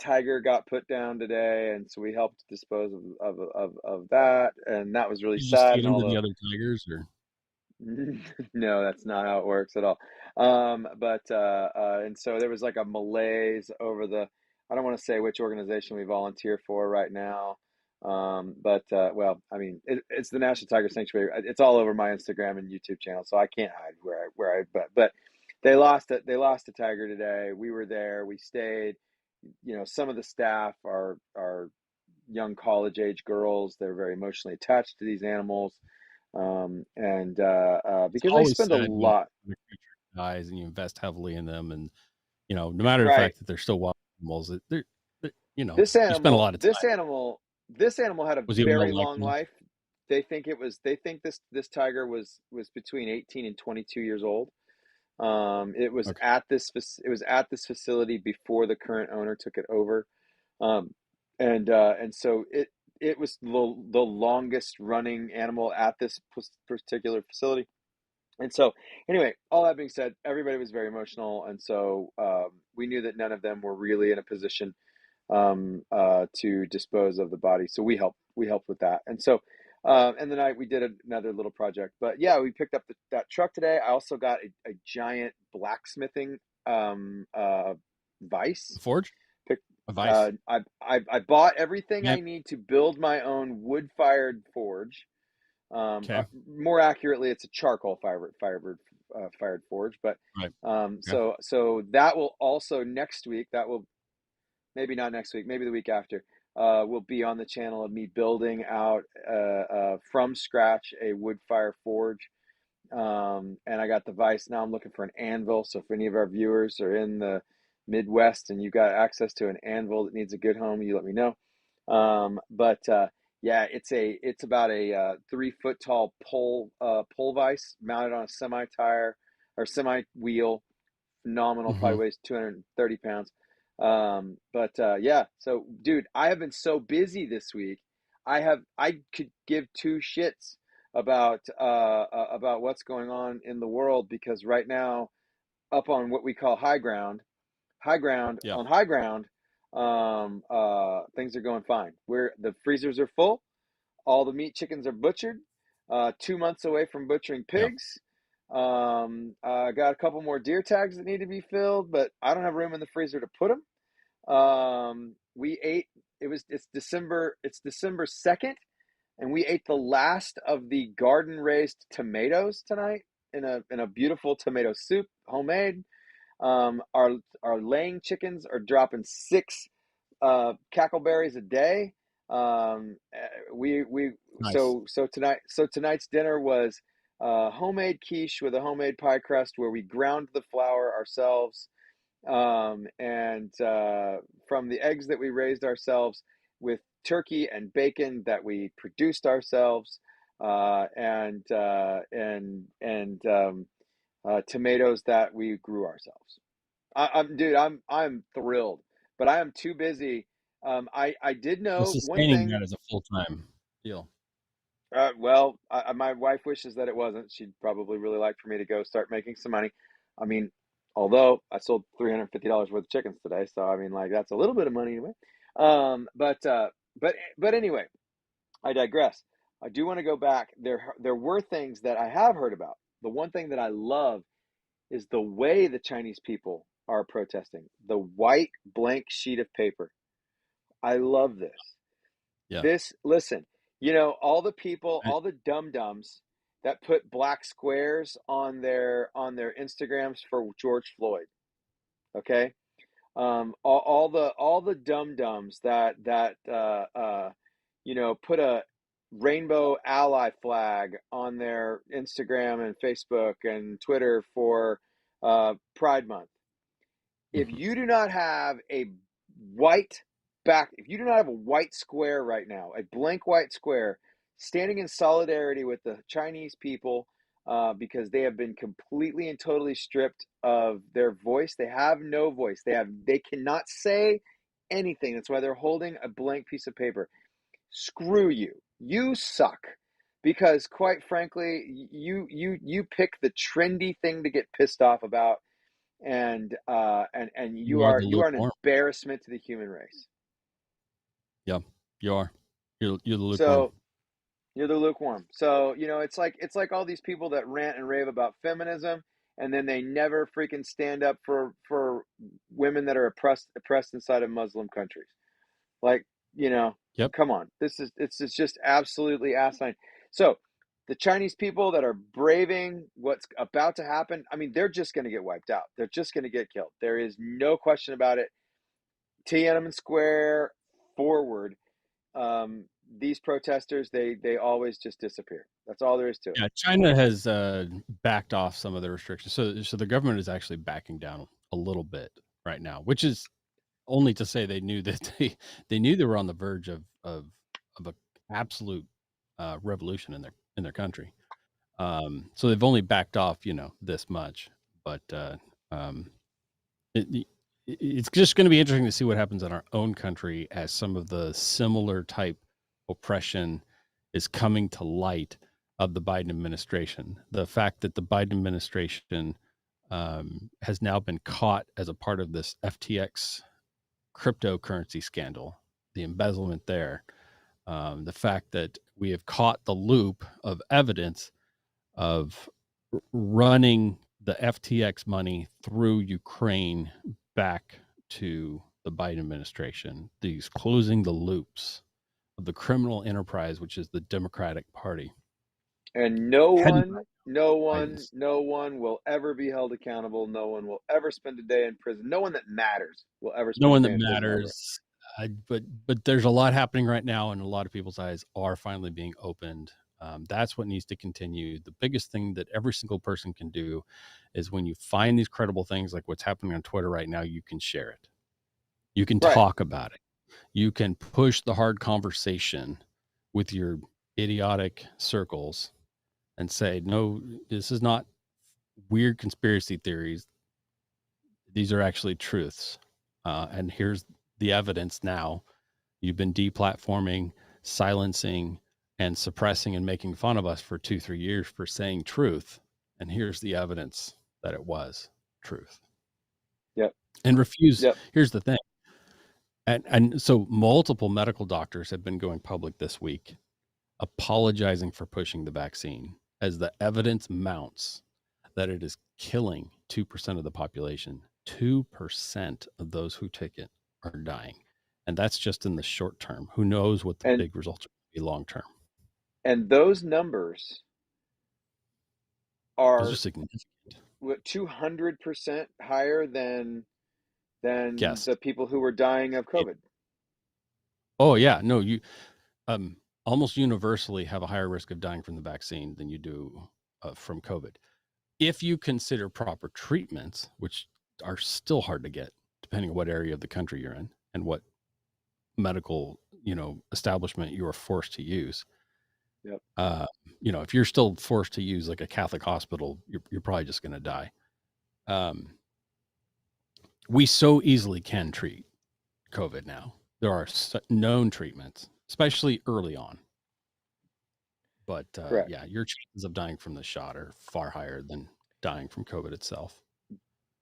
tiger got put down today, and so we helped dispose of that, and that was really You just sad. feed And them all to the the other tigers, or no, that's not how it works at all. And so there was like a malaise over I don't want to say which organization we volunteer for right now. Well, I mean, it's the National Tiger Sanctuary. It's all over my Instagram and YouTube channel, so I can't hide but they lost a tiger today. We were there, we stayed. You know, some of the staff are young college age girls. They're very emotionally attached to these animals, it's because they always spend a sad lot. when a creature dies and you invest heavily in them, and no matter the Right. fact that they're still wild animals, they're This you spend a animal, lot of this time. animal, this animal had a Was he a very wild long animal? life. They think this tiger was between 18 and 22 years old. It was Okay. at this facility before the current owner took it over. Um, and so it was the longest running animal at this particular facility. And so, anyway, all that being said, everybody was very emotional, and so we knew that none of them were really in a position to dispose of the body. So we helped with that, and so and then we did another little project. But yeah, we picked up that truck today. I also got a giant blacksmithing A vise. forge? Pick, A vice? I bought everything Yeah. I need to build my own wood fired forge. Okay. More accurately, it's a charcoal fired forge. But Right. Okay. so that will also next week. That will maybe not next week, maybe the week after. Will be on the channel of me building out from scratch a wood fire forge. And I got the vise. Now I'm looking for an anvil. So if any of our viewers are in the Midwest and you got access to an anvil that needs a good home, you let me know. Yeah, it's about a 3 foot tall pole vise mounted on a semi tire or semi wheel. Phenomenal, Mm-hmm. probably weighs 230 pounds. Yeah, so dude, I have been so busy this week. I could give two shits about what's going on in the world, because right now, up on what we call Yeah. high ground, things are going fine. The freezers are full. All the meat chickens are butchered. 2 months away from butchering Yeah. pigs. Got a couple more deer tags that need to be filled, but I don't have room in the freezer to put them. We ate. It's December 2nd, and we ate the last of the garden raised tomatoes tonight in a beautiful tomato soup, homemade. Our laying chickens are dropping six cackleberries a day. We Nice. so tonight's dinner was homemade quiche with a homemade pie crust where we ground the flour ourselves, and from the eggs that we raised ourselves, with turkey and bacon that we produced ourselves, and tomatoes that we grew ourselves. Dude, I'm thrilled, but I am too busy. I did Well, know one sustaining thing. that is a full-time deal. Well, my wife wishes that it wasn't. She'd probably really like for me to go start making some money. I mean, although I sold $350 worth of chickens today, so I mean, like, that's a little bit of money anyway. But anyway, I digress. I do want to go back. There were things that I have heard about. The one thing that I love is the way the Chinese people are protesting. The white blank sheet of paper. I love this. Yeah. Listen, all the people, all the dum-dums that put black squares on their Instagrams for George Floyd, okay? All the dum-dums that put rainbow ally flag on their Instagram and Facebook and Twitter for Pride Month. If Mhm. you do not have a white if you do not have a white square right now, a blank white square, standing in solidarity with the Chinese people, because they have been completely and totally stripped of their voice. They have no voice. They cannot say anything. That's why they're holding a blank piece of paper. Screw you. You suck. Because quite frankly, you pick the trendy thing to get pissed off about, and You are the you are an lukewarm. embarrassment to the human race. Yeah, you are. You're the lukewarm. So you're the lukewarm. So it's like all these people that rant and rave about feminism, and then they never freaking stand up for women that are oppressed inside of Muslim countries. Like, you know, Yep. come on. It's just absolutely asinine. So the Chinese people that are braving what's about to happen, I mean, they're just going to get wiped out. They're just going to get killed. There is no question about it. Tiananmen Square forward, um, these protesters, they always just disappear. That's all there is to it. Yeah, China has backed off some of the restrictions. So the government is actually backing down a little bit right now, which is only to say they knew that they knew they were on the verge of a absolute revolution in their country. So they've only backed off, this much, but um, it, it's just going to be interesting to see what happens in our own country as some of the similar type oppression is coming to light of the Biden administration. The fact that the Biden administration has now been caught as a part of this FTX cryptocurrency scandal, the embezzlement there, the fact that we have caught the loop of evidence of running the FTX money through Ukraine back to the Biden administration, these closing the loops of the criminal enterprise, which is the Democratic Party, And headed by Biden's. no one will ever be held accountable. No one will ever spend a day in prison. No one that matters will ever No spend a one day that in prison ever. matters. But there's a lot happening right now, and a lot of people's eyes are finally being opened. That's what needs to continue. The biggest thing that every single person can do is when you find these credible things like what's happening on Twitter right now, you can share it. You can Right. talk about it. You can push the hard conversation with your idiotic circles and say, no, this is not weird conspiracy theories. These are actually truths. And here's the evidence now. You've been deplatforming, silencing, and suppressing and making fun of us for 2-3 years for saying truth. And here's the evidence that it was truth. Yep. And refuse. Yep. Here's the thing. And so multiple medical doctors have been going public this week apologizing for pushing the vaccine as the evidence mounts that it is killing 2% of the population. 2% of those who take it are dying. And that's just in the short term. Who knows what the And big results are going to be long term? those numbers Those are are significant. 200% higher than Yes. the people who were dying of It, COVID. oh, yeah. No, you um, almost universally have a higher risk of dying from the vaccine than you do from COVID. If you consider proper treatments, which are still hard to get, depending on what area of the country you're in and what medical, establishment you are forced to use. Yep. Uh, if you're still forced to use like a Catholic hospital, you're probably just going to die. Um, we so easily can treat COVID now. There are known treatments, especially early on. But Correct. yeah, your chances of dying from the shot are far higher than dying from COVID itself.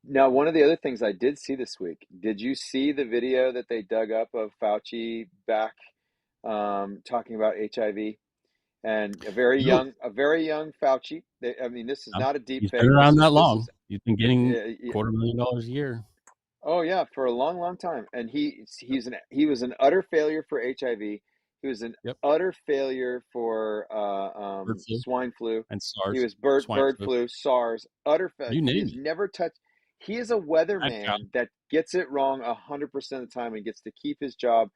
Now, one of the other things I did see this week, did you see the video that they dug up of Fauci back, talking about HIV? And No, a very young Fauci. I mean, this is not a deep he's been fake. around that This is long. He's been getting yeah, $250,000 a year. oh yeah, for a long, long time. And he was an utter failure for HIV. He was an Yep. utter failure for Bird flu swine flu. and He SARS, was swine bird flu. flu, SARS, utter failure. You He name has it. never touched. He is a Mad cow weatherman that gets it wrong 100% of the time and gets to keep his job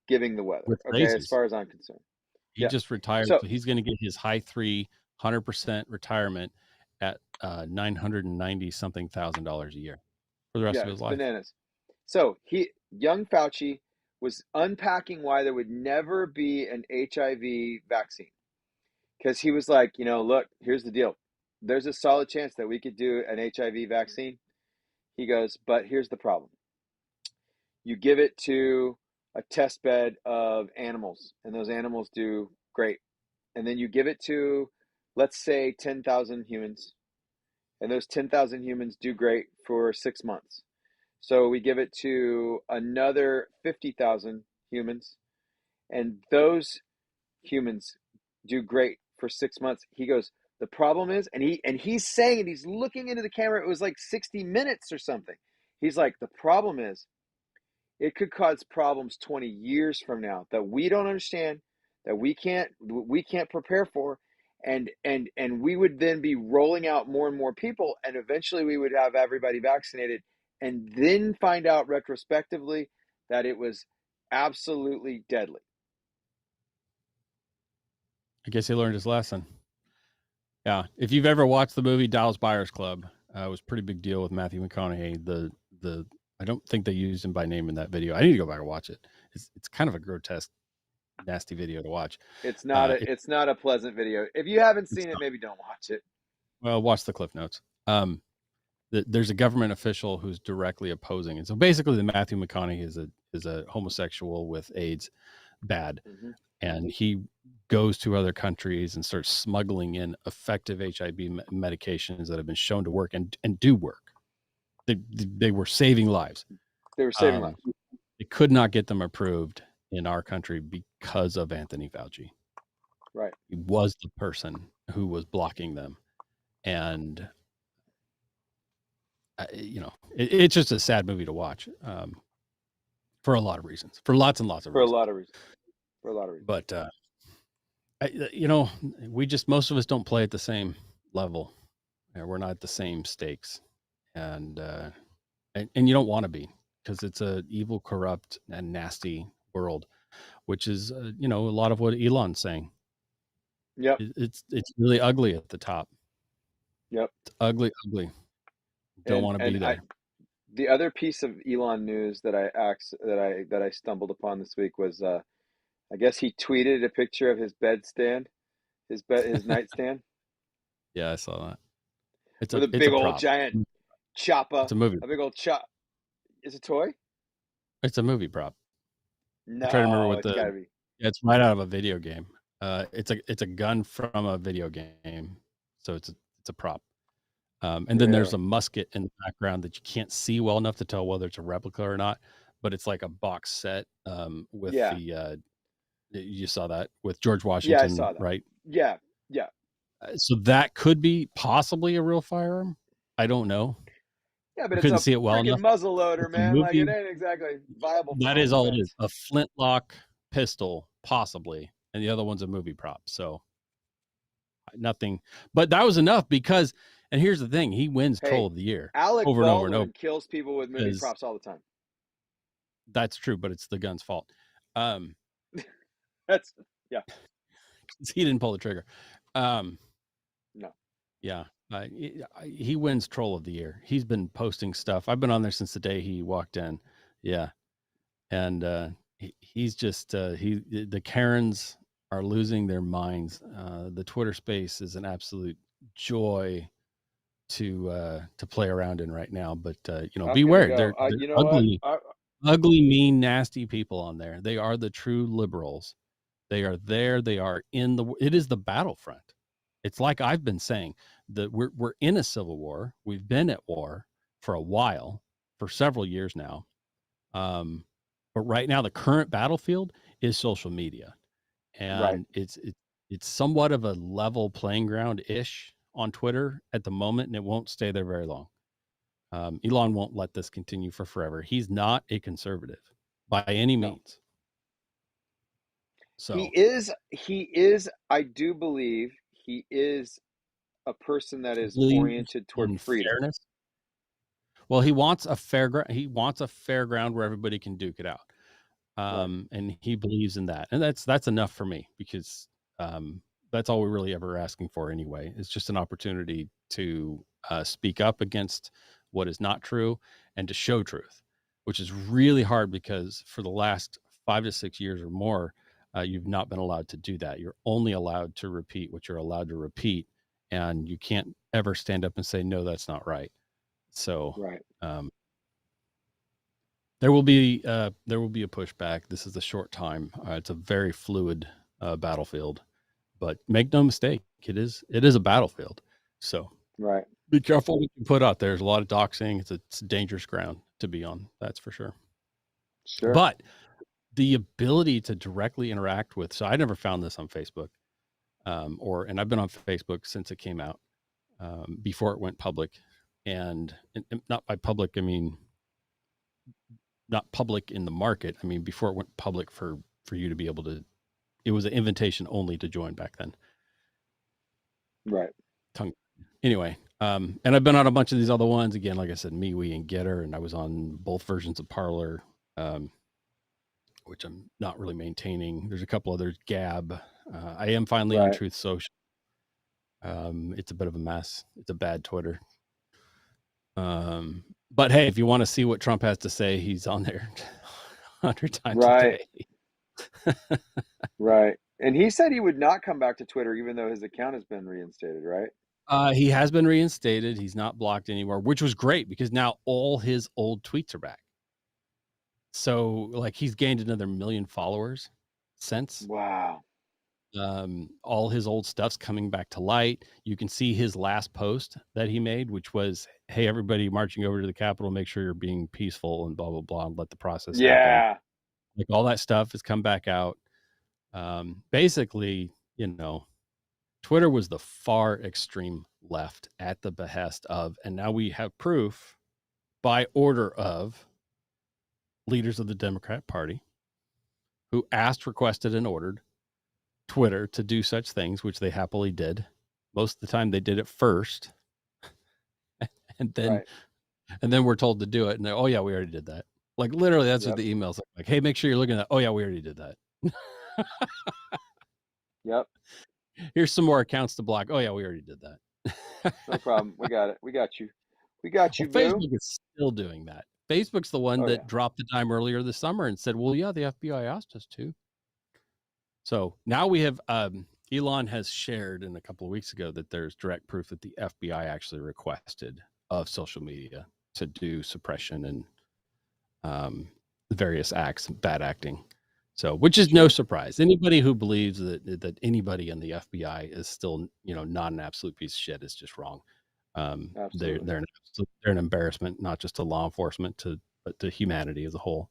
giving the weather. with Okay, as raisins. far as I'm concerned. He Yeah. just retired, So so he's going to get his high 100% retirement at 990 something $1,000 a year for the rest yeah, of his it's life. bananas. So young Fauci was unpacking why there would never be an HIV vaccine, because he was like, look, here's the deal. There's a solid chance that we could do an HIV vaccine. He goes, but here's the problem. You give it to a test bed of animals, and those animals do great. And then you give it to, let's say, 10,000 humans, and those 10,000 humans do great for 6 months. So we give it to another 50,000 humans, and those humans do great for 6 months. He goes, the problem is, and he's saying it, he's looking into the camera. It was like 60 minutes or something. He's like, the problem is, it could cause problems 20 years from now that we don't understand, that we can't prepare for, and we would then be rolling out more and more people, and eventually we would have everybody vaccinated, and then find out retrospectively that it was absolutely deadly. I guess he learned his lesson. Yeah, if you've ever watched the movie Dallas Buyers Club, it was a pretty big deal with Matthew McConaughey. The I don't think they used him by name in that video. I need to go back and watch it. It's kind of a grotesque, nasty video to watch. It's not a It, it's not a pleasant video. If you haven't it's seen it, maybe don't watch it. Well, watch the cliff notes. There's a government official who's directly opposing it. So basically, the Matthew McConaughey is a homosexual with AIDS, bad, Mm-hmm. and he goes to other countries and starts smuggling in effective HIV medications that have been shown to work and do work. They were saving lives. They were saving Um, lives. they could not get them approved in our country because of Anthony Fauci. Right. He was the person who was blocking them, and it's just a sad movie to watch, for a lot of reasons, for lots and lots of For a reasons. lot of reasons. For a lot of reasons. But most of us don't play at the same level. We're not at the same stakes, and and you don't want to be, because it's a evil, corrupt, and nasty world, which is a lot of what Elon's saying. Yep. It's really ugly at the top. Yep. It's ugly, ugly. Don't And want to be and I there. the other piece of Elon news that I stumbled upon this week was, I guess he tweeted a picture of his bedstand, his nightstand, Yeah, I saw that. It's with a a it's a big old prop. giant chopper, It's a movie. a big old chop. Is it a toy? It's a movie prop. I'm trying to remember No, what it's the gotta be. yeah, it's right out of a video game. It's a gun from a video game, so it's a prop. And then there's Really? a musket in the background that you can't see well enough to tell whether it's a replica or not, but it's like a box set, with Yeah. the you saw that with George Yeah, I Washington, saw that. right? Yeah. Yeah. So that could be possibly a real firearm. I don't know. Yeah, I but it's couldn't a see it well freaking enough. muzzle loader, It's a man. Like, it movie. ain't exactly viable for That home is all it is. defense. A flintlock pistol, possibly, and the other one's a movie prop. So nothing, but that was enough because, and here's the thing, he wins Troll Hey, of the Year Alec over and over and over Baldwin kills people with movie because props all the time. that's true, but it's the gun's fault. Um, That's yeah. he didn't pull the trigger. Um, No. yeah, he wins Troll of the Year. He's been posting stuff. I've been on there since the day he walked in. Yeah, and he's just the Karens are losing their minds. The Twitter space is an absolute joy to play around in right now. But How can it beware. go? They're You know what? ugly, ugly, mean, nasty people on there. They are the true liberals. They are there. They are in the. It is the battlefront. It's like I've been saying that we're in a civil war. We've been at war for a while, for several years now. But right now, the current battlefield is social media, Right. and it's somewhat of a level playing ground ish on Twitter at the moment, and it won't stay there very long. Elon won't let this continue for forever. He's not a conservative by any No. means. So He is, I do believe he is a person that is believes oriented toward in freedom. fairness. Well, he wants a fair ground. He wants a fair ground where everybody can duke it out. Right. And he believes in that, and that's enough for me because that's all we're really ever asking for anyway. It's just an opportunity to speak up against what is not true and to show truth, which is really hard because for the last 5 to 6 years or more, you've not been allowed to do that. You're only allowed to repeat what you're allowed to repeat, and you can't ever stand up and say no, that's not right. So Right. um, there will be a pushback. This is a short time. It's a very fluid battlefield, but make no mistake, it is a battlefield. So Right. be careful what you put out there. There's a lot of doxing. It's a dangerous ground to be on. That's for sure. Sure. But the ability to directly interact with, so I never found this on Facebook, and I've been on Facebook since it came out, before it went public, and not by public I mean not public in the market. I mean before it went public for you to be able to. It was an invitation only to join back then. Right. Tongue. Anyway, and I've been on a bunch of these other ones again. Like I said, MeWe and Getter, and I was on both versions of Parlor, um, which I'm not really maintaining. There's a couple others. Gab. I am finally on Right. Truth Social. It's a bit of a mess. It's a bad Twitter. But hey, if you want to see what Trump has to say, he's on there 100 times a Right. day. Right. And he said he would not come back to Twitter, even though his account has been reinstated. Right. He has been reinstated. He's not blocked anymore, which was great because now all his old tweets are back. So, like, he's gained another million followers since. Wow. All his old stuff's coming back to light. You can see his last post that he made, which was, "Hey, everybody marching over to the Capitol, make sure you're being peaceful and blah blah blah, and let the process happen." Yeah. Like all that stuff has come back out. Basically, Twitter was the far extreme left at the behest of, and now we have proof by order of leaders of the Democrat Party who asked, requested, and ordered Twitter to do such things, which they happily did. Most of the time, they did it first, and then Right. and then we're told to do it, and they're, oh yeah, we already did that. Like literally, that's what Yep. the emails are like. Hey, make sure you're looking at that. Oh yeah, we already did that. Yep. Here's some more accounts to block. Oh yeah, we already did that. No problem. We got it. We got you. We got Well, you, boo. Facebook is still doing that. Facebook's the one Oh yeah. that dropped the dime earlier this summer and said, "Well, yeah, the FBI asked us to." So now we have. Elon has shared in a couple of weeks ago that there's direct proof that the FBI actually requested of social media to do suppression and various acts, bad acting. So, which is no Sure. surprise. Anybody who believes that anybody in the FBI is still, not an absolute piece of shit is just wrong. They're Absolutely. they're an they're an embarrassment, not just to law enforcement, but to humanity as a whole.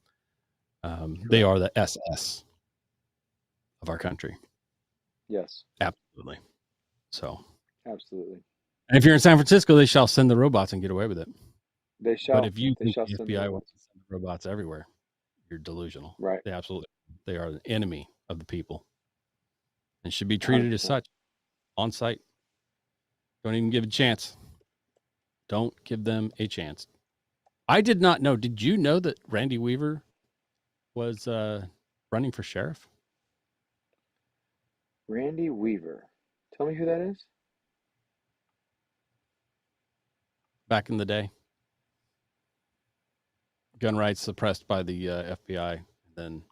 They Correct. are the SS of our country. Yes. Absolutely. So, Absolutely. and if you're in San Francisco, they shall send the robots and get away with it. They But shall. if you They think shall the send the FBI wants robots. to send the robots everywhere, you're delusional. Right. They are the enemy of the people and should be treated as 100%. such on site. Don't even give a chance. Don't give them a chance. I did not know. Did you know that Randy Weaver was running for sheriff Randy Weaver. Tell me who that is. back in the day? Gun rights suppressed by the FBI, then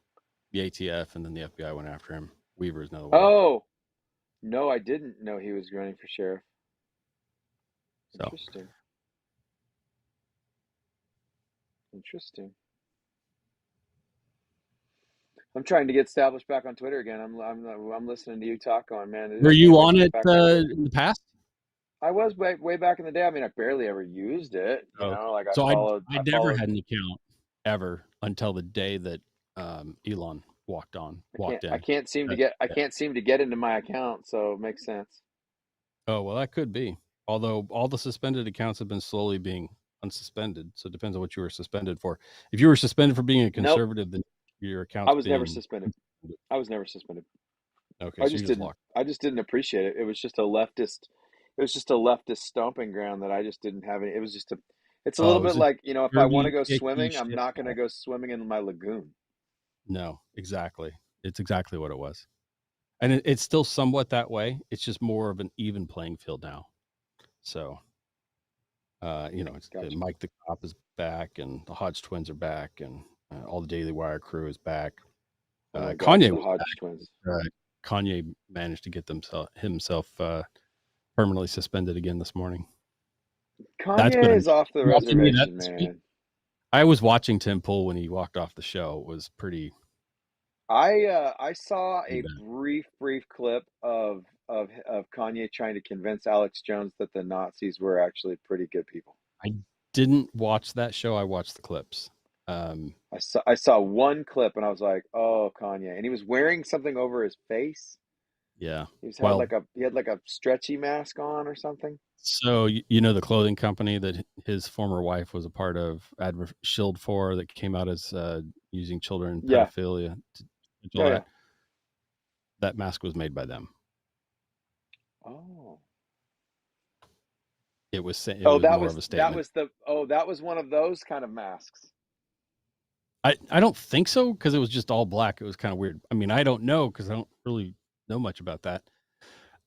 the ATF, and then the FBI went after him. Weaver is another one. Oh, no, I didn't know he was running for sheriff. So Interesting. Interesting. I'm trying to get established back on Twitter again. I'm listening to you talk on, man. were I can't you wait to on get it back on Twitter. in the past? I was way back in the day. I mean, I barely ever used it. Oh, Like I so followed. I I never followed. had an account ever until the day that Elon walked I in. can't seem to Uh, get. I yeah. can't seem to get into my account, so it makes sense. Oh well, that could be. Although all the suspended accounts have been slowly being unsuspended, so it depends on what you were suspended for. If you were suspended for being a Nope. conservative, then your I account's was never being suspended. unsuspended. I was never suspended. Okay, I so you just just didn't. locked. I just didn't appreciate it. It was just a leftist. It was just a leftist stomping ground that I just didn't have any. It was just a. It's a little Oh, it bit was a like, if I want to dirty, go icky swimming, I'm not going to shithole. go swimming in my lagoon. No, exactly. It's exactly what it was. And it's still somewhat that way. It's just more of an even playing field now. So, it's Gotcha. Mike the Cop is back, and the Hodge twins are back, and all the Daily Wire crew is back. Oh my gosh, Kanye the was Hodge twins. back. Kanye managed to get himself permanently suspended again this morning. That's been Kanye is off the watching any of that reservation, this week. man. I was watching Tim Pool when he walked off the show. It was I saw pretty a bad. brief clip of Kanye trying to convince Alex Jones that the Nazis were actually pretty good people. I didn't watch that show. I watched the clips. Um, I saw one clip and I was like, "Oh, Kanye." And he was wearing something over his face. yeah. Had Well, he had like a stretchy mask on or something. so you know the clothing company that his former wife was a part of, Shield for, that came out as using children Yeah. pedophilia to all Oh yeah. that. That mask was made by them. Oh. It Oh, was more of a that statement. was that was one of those kind of masks. I don't think so, because it was just all black. It was kind of weird. I mean, I don't know because I don't really know much about that.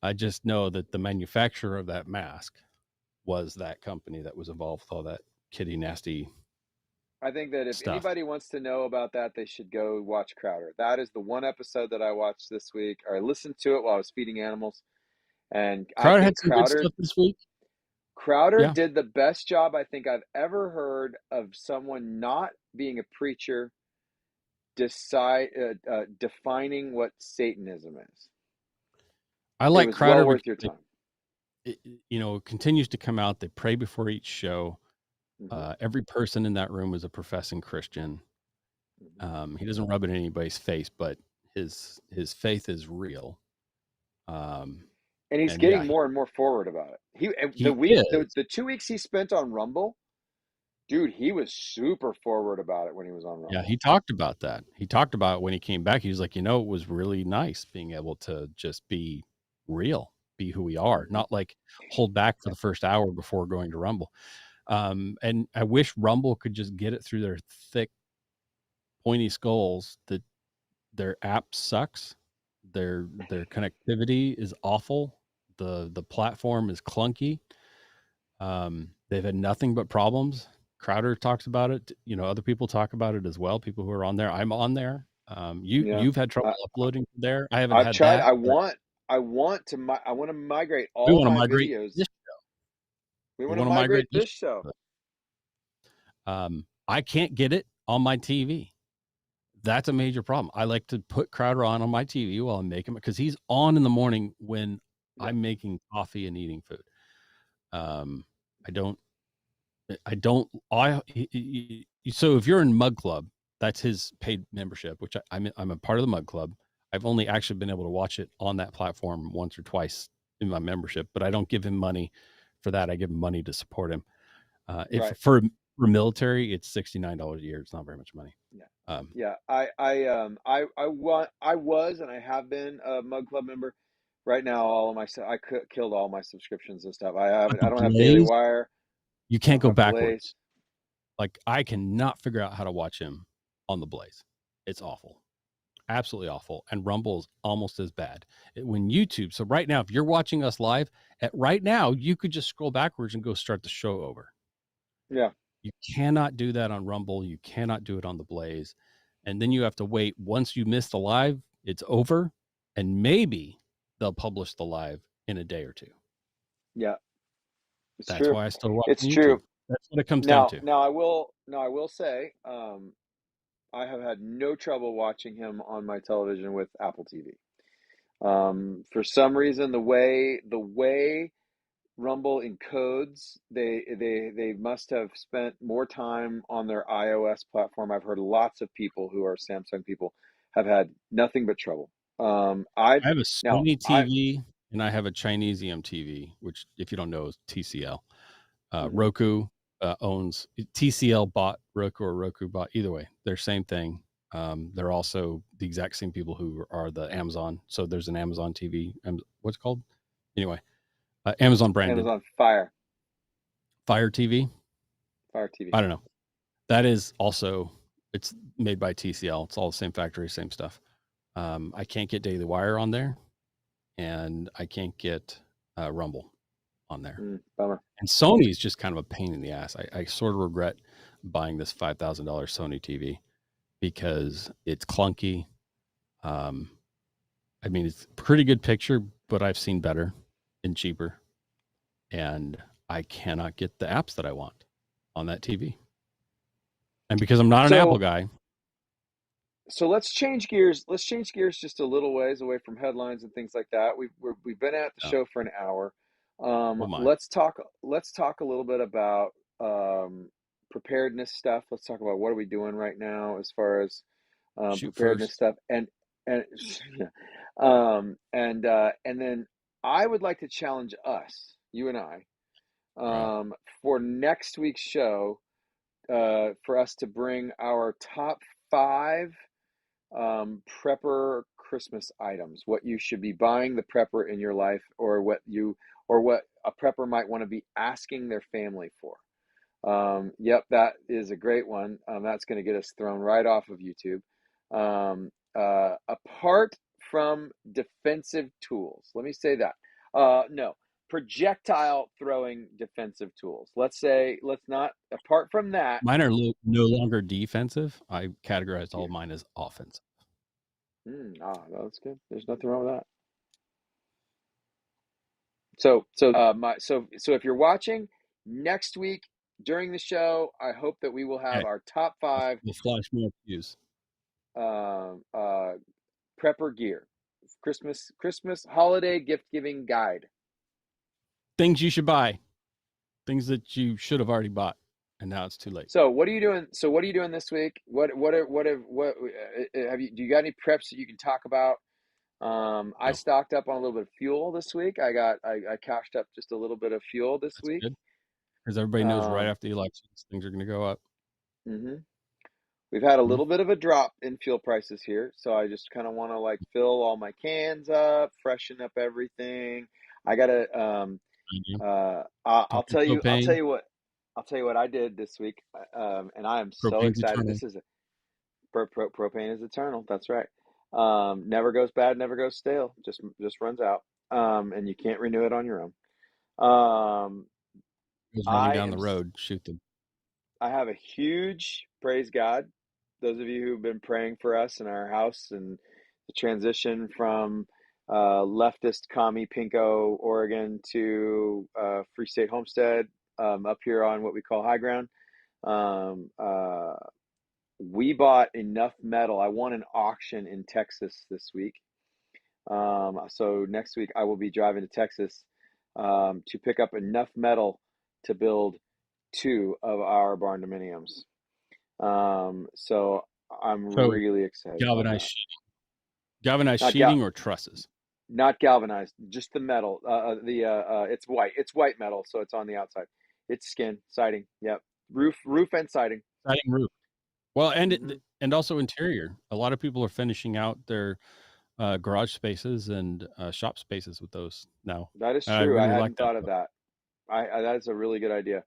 I just know that the manufacturer of that mask was that company that was involved with all that kitty nasty I think that if stuff. anybody wants to know about that, they should go watch Crowder. That is the one episode that I watched this week, or I listened to it while I was feeding animals. And I Crowder had think some good stuff this week. Crowder Yeah, did the best job I think I've ever heard of someone not being a preacher defining what Satanism is. I It like was well Crowder worth because your time. it continues to come out. They pray before each show. Hmm. Every person in that room is a professing Christian. Hmm. He doesn't rub it in anybody's face, but his faith is real. Um, And he's and yeah, getting more and more forward about it. he is. The 2 weeks he spent on Rumble, dude, he was super forward about it when he was on Yeah, Rumble. he talked about that. He talked about when he came back. He was like, it was really nice being able to just be real, be who we are, Hmm. not like hold back for the first hour before going to Rumble. And I wish Rumble could just get it through their thick, pointy skulls that their app sucks. Their connectivity is awful. The platform is clunky. They've had nothing but problems. Crowder talks about it. Other people talk about it as well. People who are on there. I'm on there. Yeah. You've had trouble I, uploading there. I haven't I've had tried. that, but I want to migrate we all want to my migrate videos. this. We We want to want to migrate migrate this. this show. I can't get it on my TV. That's a major problem. I like to put Crowder on my TV while I'm making it, because he's on in the morning when Yeah. I'm making coffee and eating food. Um, I don't I don't. So if you're in Mug Club, that's his paid membership, which I'm a part of the Mug Club. I've only actually been able to watch it on that platform once or twice in my membership, but I don't give him money for that. I give him money to support him. If Right. for military, it's $69 a year. It's not very much money. Yeah. Um, Yeah. I was and I have been a Mug Club member. Right now, all of my killed all my subscriptions and stuff. but the I don't have Daily Blaze, Wire. you I can't don't go have Blaze. backwards. Like, I cannot figure out how to watch him on the Blaze. It's awful. Absolutely awful. And Rumble is almost as bad. When YouTube, so right now, if you're watching us live, right now, you could just scroll backwards and go start the show over. Yeah. You cannot do that on Rumble. You cannot do it on the Blaze. And then you have to wait. Once you miss the live, it's over. And maybe they'll publish the live in a day or two. Yeah. It's That's true. why I still watch It's on YouTube. true. That's what it comes down to. Now I will say, I have had no trouble watching him on my television with Apple TV. For some reason, the way Rumble encodes, they must have spent more time on their iOS platform. I've heard lots of people who are Samsung people have had nothing but trouble. I I have a now Sony I TV and I have a Chinese EMTV, which, if you don't know, is TCL. Mhm. Roku owns TCL bought Roku, or Roku bought, either way, they're same thing. They're also the exact same people who are the Amazon. So there's an Amazon TV. What's it called? Anyway, Amazon branded Amazon Fire Fire TV. Fire TV. I don't know. That is also It's made by TCL. It's all the same factory, same stuff. I can't get Daily Wire on there, and I can't get Rumble on there. Bummer. And Sony is just kind of a pain in the ass. I sort of regret buying this $5,000 Sony TV because it's clunky. Um, I mean, it's a pretty good picture, but I've seen better and cheaper. And I cannot get the apps that I want on that TV. And because I'm not an Apple So guy, so let's change gears. Let's change gears just a little ways away from headlines and things like that. We've been at the no, show for an hour. oh my, Let's talk a little bit about preparedness stuff. Let's talk about what are we doing right now as far as shoot preparedness first, stuff, and yeah. And then I would like to challenge us, you and I, right? for next week's show, for us to bring our top five prepper Christmas items, what you should be buying the prepper in your life, or what a prepper might want to be asking their family for. Yep, that is a great one. That's going to get us thrown right off of YouTube. Apart from defensive tools, let me say that. No, projectile throwing defensive tools. Let's not, apart from that. Mine are no longer defensive. I categorized all of mine as offensive. That's good. There's nothing wrong with that. So if you're watching next week during the show, I hope that we will have Okay, our top five we'll flash more cues. um, uh, prepper gear, Christmas holiday gift giving guide. Things you should buy, things that you should have already bought, and now it's too late. So what are you doing? So what are you doing this week? What have you? Do you got any preps that you can talk about? I No, stocked up on a little bit of fuel this week. I cashed up just a little bit of fuel this that's week. good because everybody knows right Um, after the elections things are going to go up. mhm. We've had a Hmm? little bit of a drop in fuel prices here, so I just kind of want to like fill all my cans up, freshen up everything. I gotta I'll Pump your tell you propane. I'll tell you what I did this week, and I am so Propane's excited. eternal. This is propane is eternal. That's right. Never goes bad, never goes stale. Just runs out, and you can't renew it on your own. Um, Goes running I down am the road. Shoot them. I have a huge praise God. Those of you who've been praying for us in our house and the transition from leftist commie Pinko, Oregon to Free State Homestead, up here on what we call high ground. Um, uh, we bought enough metal. I won an auction in Texas this week. So next week I will be driving to Texas to pick up enough metal to build two of our barn dominiums. So I'm So really excited about galvanized that. galvanized Not gal, sheeting or trusses. not galvanized, just the metal. It's white. It's white metal, so it's on the outside. It's skin siding. Yep, roof and siding. Siding roof. Well, Hmm. and also interior. A lot of people are finishing out their garage spaces and shop spaces with those now. That is I true. I really like hadn't that thought of look. that. That is a really good idea.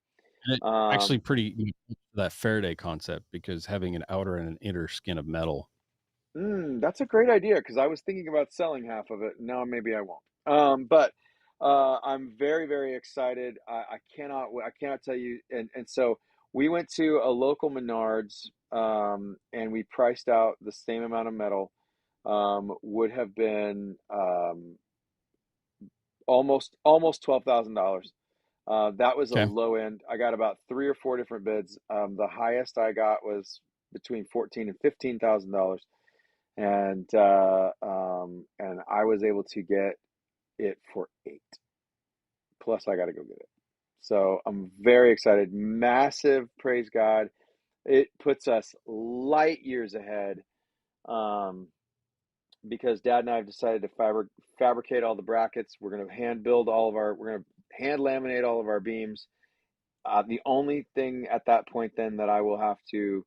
And it actually Um, pretty that Faraday concept because having an outer and an inner skin of metal. that's a great idea because I was thinking about selling half of it. Now maybe I won't. But I'm very, very excited. I cannot tell you. And so we went to a local Menards, and we priced out the same amount of metal. Would have been almost $12,000. That was a Okay. low end. I got about three or four different bids. The highest I got was between 14 and $15,000, and I was able to get it for eight. Plus, I got to go get it. So I'm very excited. Massive praise God. It puts us light years ahead, um, because Dad and I have decided to fabricate all the brackets. We're going to we're going to hand laminate all of our beams. The only thing at that point then that I will have to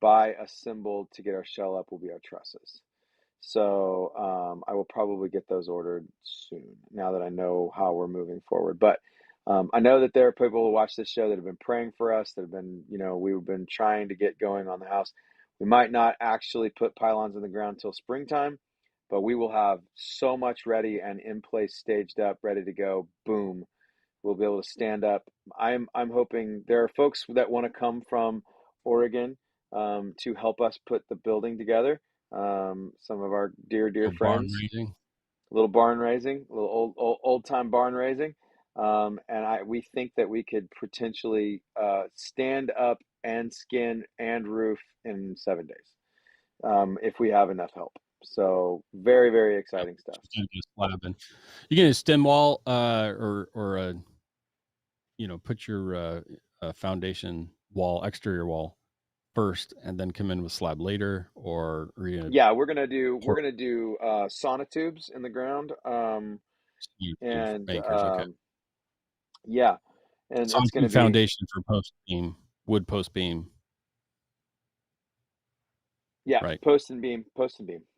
buy assembled to get our shell up will be our trusses. So I will probably get those ordered soon now that I know how we're moving forward. But I know that there are people who watch this show that have been praying for us, that have been, we've been trying to get going on the house. We might not actually put pylons in the ground till springtime, but we will have so much ready and in place, staged up, ready to go. Boom, we'll be able to stand up. I'm hoping there are folks that want to come from Oregon to help us put the building together. Some of our dear Barn friends, raising. a little barn raising, a little old time barn raising, and we think that we could potentially stand up and skin and roof in 7 days if we have enough help. So very Yep. exciting stuff. Just do a slab and you get a stem wall, or a, put your foundation wall, exterior wall first, and then come in with slab later, or are you gonna Yeah, we're pour gonna do sonotubes in the ground, you and bankers? Okay, yeah, and it's on it's the gonna be foundation for post beam, wood post beam, yeah, right? post and beam.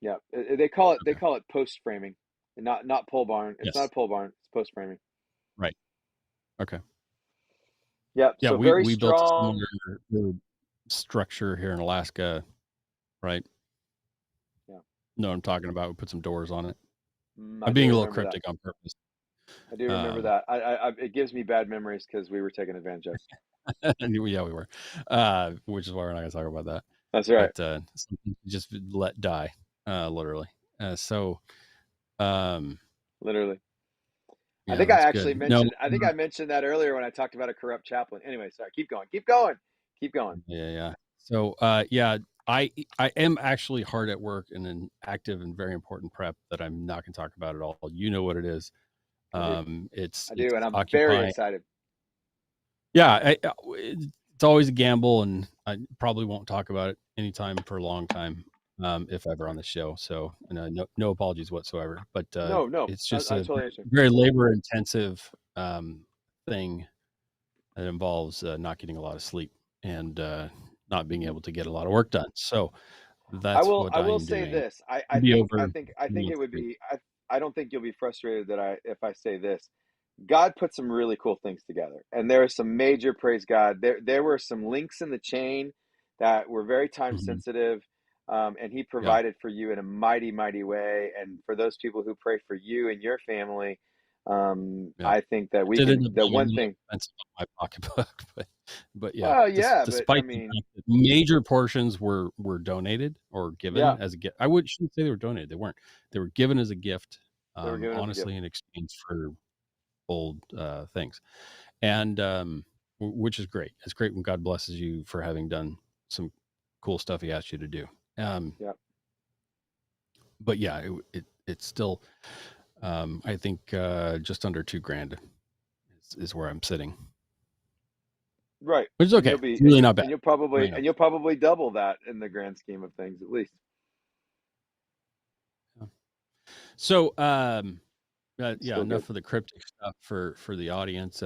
Yeah, they Okay, call it post framing, not pole barn. It's not a yes, pole barn. It's post framing. right. Okay, Yep. yeah, So we very we built a strong. similar structure here in Alaska, right? Yeah, Know what I'm talking about. We put some doors on it. I I'm do being a little remember that. cryptic on purpose. I do remember Um, that. It gives me bad memories because we were taken advantage of. yeah, we were, which is why we're not gonna talk about that. That's right. But something you just let die, literally. So, um, Literally. yeah, that's good. No, I think I mentioned that earlier when I talked about a corrupt chaplain. Anyway, sorry. Keep going. Keep going. Keep going. yeah. So, yeah, I am actually hard at work in an active and very important prep that I'm not going to talk about at all. You know what it is. I do. It's I do, and it's I'm very occupying. excited. Yeah, it's always a gamble, and I probably won't talk about it anytime for a long time, if ever on the show. So, and no apologies whatsoever. But No, it's just I a totally understand. very labor intensive thing that involves not getting a lot of sleep and not being Hmm. able to get a lot of work done. So that's what I I will am say doing. this. It'll be over I in a think month it would or two. be. I don't think you'll be frustrated that I if I say this. God put some really cool things together, and there are some major praise God. There were some links in the chain that were very time Mhm. sensitive, and He Yeah, provided for you in a mighty way. And for those people who pray for you and your family, yeah. I think that It we did can. end up The being a one little thing, expensive on my pocketbook, but yeah, well, yeah, but I despite the mean, fact that major portions were donated or given yeah, as a gift. I would shouldn't say they were donated. They weren't. They were given as a gift, they were given as a gift. honestly, in exchange for old things, and which is great. It's great when God blesses you for having done some cool stuff He asked you to do. Um, Yeah, but yeah, it's still, I think, just under 2 grand is where I'm sitting, right. which is okay. It's really not bad. Really not And you'll probably double that in the grand scheme of things, at least. bad. So, yeah, Still good. enough of the cryptic stuff for the audience.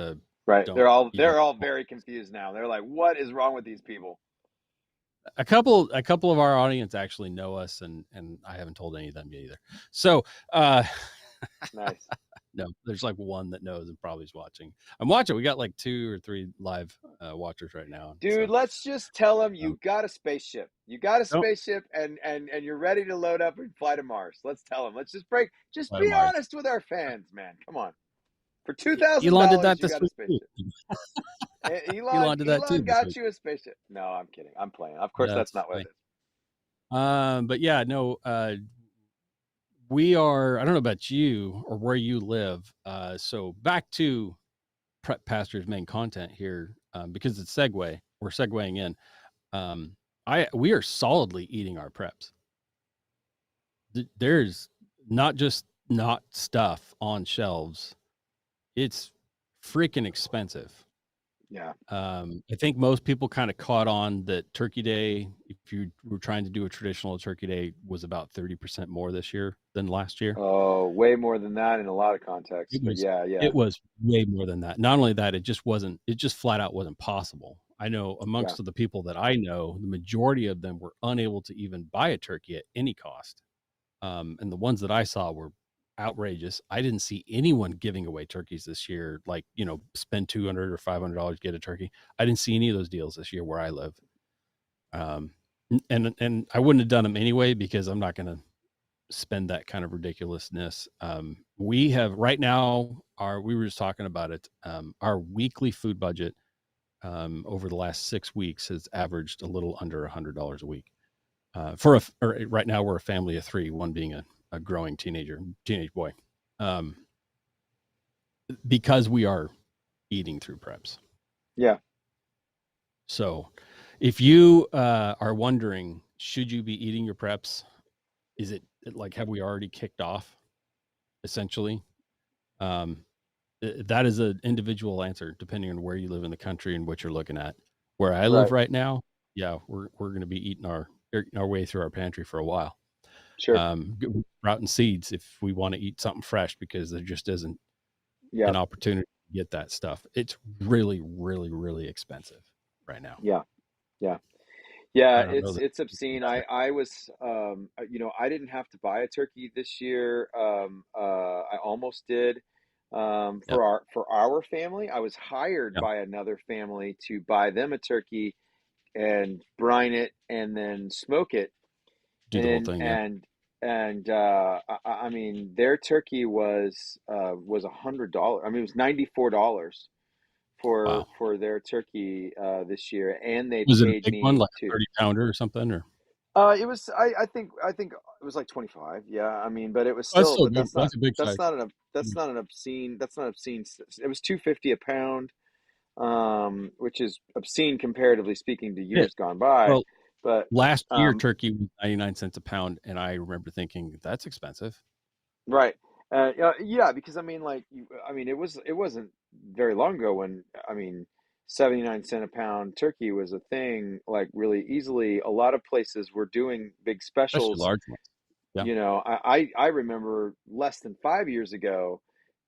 Right. Don't you don't They're all very confused now. They're like, what is wrong with these people? a couple of our audience actually know us, and I haven't told any of them yet either. So, uh, Nice. no, there's like one that knows and probably is watching. I'm watching. We got like 2 or 3 live watchers right now. Dude, So, let's just tell them you um, got a spaceship. You got a don't spaceship and you're ready to load up and fly to Mars. Let's tell them. Let's just fly to be Mars. honest with our fans, man. Come on. For Elon did $2,000, that you this got a week too. spaceship. Elon did that too Elon this got week. you a spaceship. No, I'm kidding. I'm playing. Of course, Yeah, that's that's not what funny. it is. But yeah, no, we are. I don't know about you or where you live. So back to Prep Pastor's main content here, because it's segue. We're segueing in. We are solidly eating our preps. There's not just not stuff on shelves. It's freaking expensive. Yeah. I think most people kind of caught on that Turkey Day, if you were trying to do a traditional Turkey Day, was about 30% more this year than last year. Oh, way more than that in a lot of contexts. It But was yeah. it was way more than that. Not only that, it just flat out wasn't possible. I know Yeah. amongst the people that I know, the majority of them were unable to even buy a turkey at any cost. And the ones that I saw were outrageous. I didn't see anyone giving away turkeys this year, like, spend $200 or $500, get a turkey. I didn't see any of those deals this year where I live. Um, and I wouldn't have done them anyway because I'm not going to spend that kind of ridiculousness. We have right now we were just talking about it. Our weekly food budget over the last 6 weeks has averaged a little under $100 a week. Right now we're a family of three, one being a growing teenage boy, um, because we are eating through preps. Yeah. So, if you are wondering, should you be eating your preps? Is it like, have we already kicked off? Essentially, um, that is an individual answer depending on where you live in the country and what you're looking at. Where I live Right. right now, yeah, we're going to be eating our way through our pantry for a while. Sure. Sprouting seeds if we want to eat something fresh because there just isn't Yeah. an opportunity to get that stuff. It's really, really, really expensive right now. Yeah. Yeah. Yeah, I don't know that it's it's obscene. better. I was I didn't have to buy a turkey this year. I almost did. Yep. For our family, I was hired Yeah. by another family to buy them a turkey and brine it and then smoke it. Do the whole thing. Yeah. And I mean their turkey was $100. I mean it was $94 Wow. for their turkey this year, and they Was it a paid big one, me like a to. 30 pounder or something? Or It was I think it was like 25. Yeah, I mean, but it was that's still, still but good. That's a big size. that's not an obscene, it was 250 a pound, which is obscene comparatively speaking to Yeah. years gone by, Well, but last year um turkey was 99 cents a pound, and I remember thinking that's expensive. right. Yeah, yeah, because I mean, like, I mean, it wasn't very long ago when, I mean, 79 cent a pound turkey was a thing, like really easily. A lot of places were doing big Especially specials. large ones. Yeah. I remember less than 5 years ago,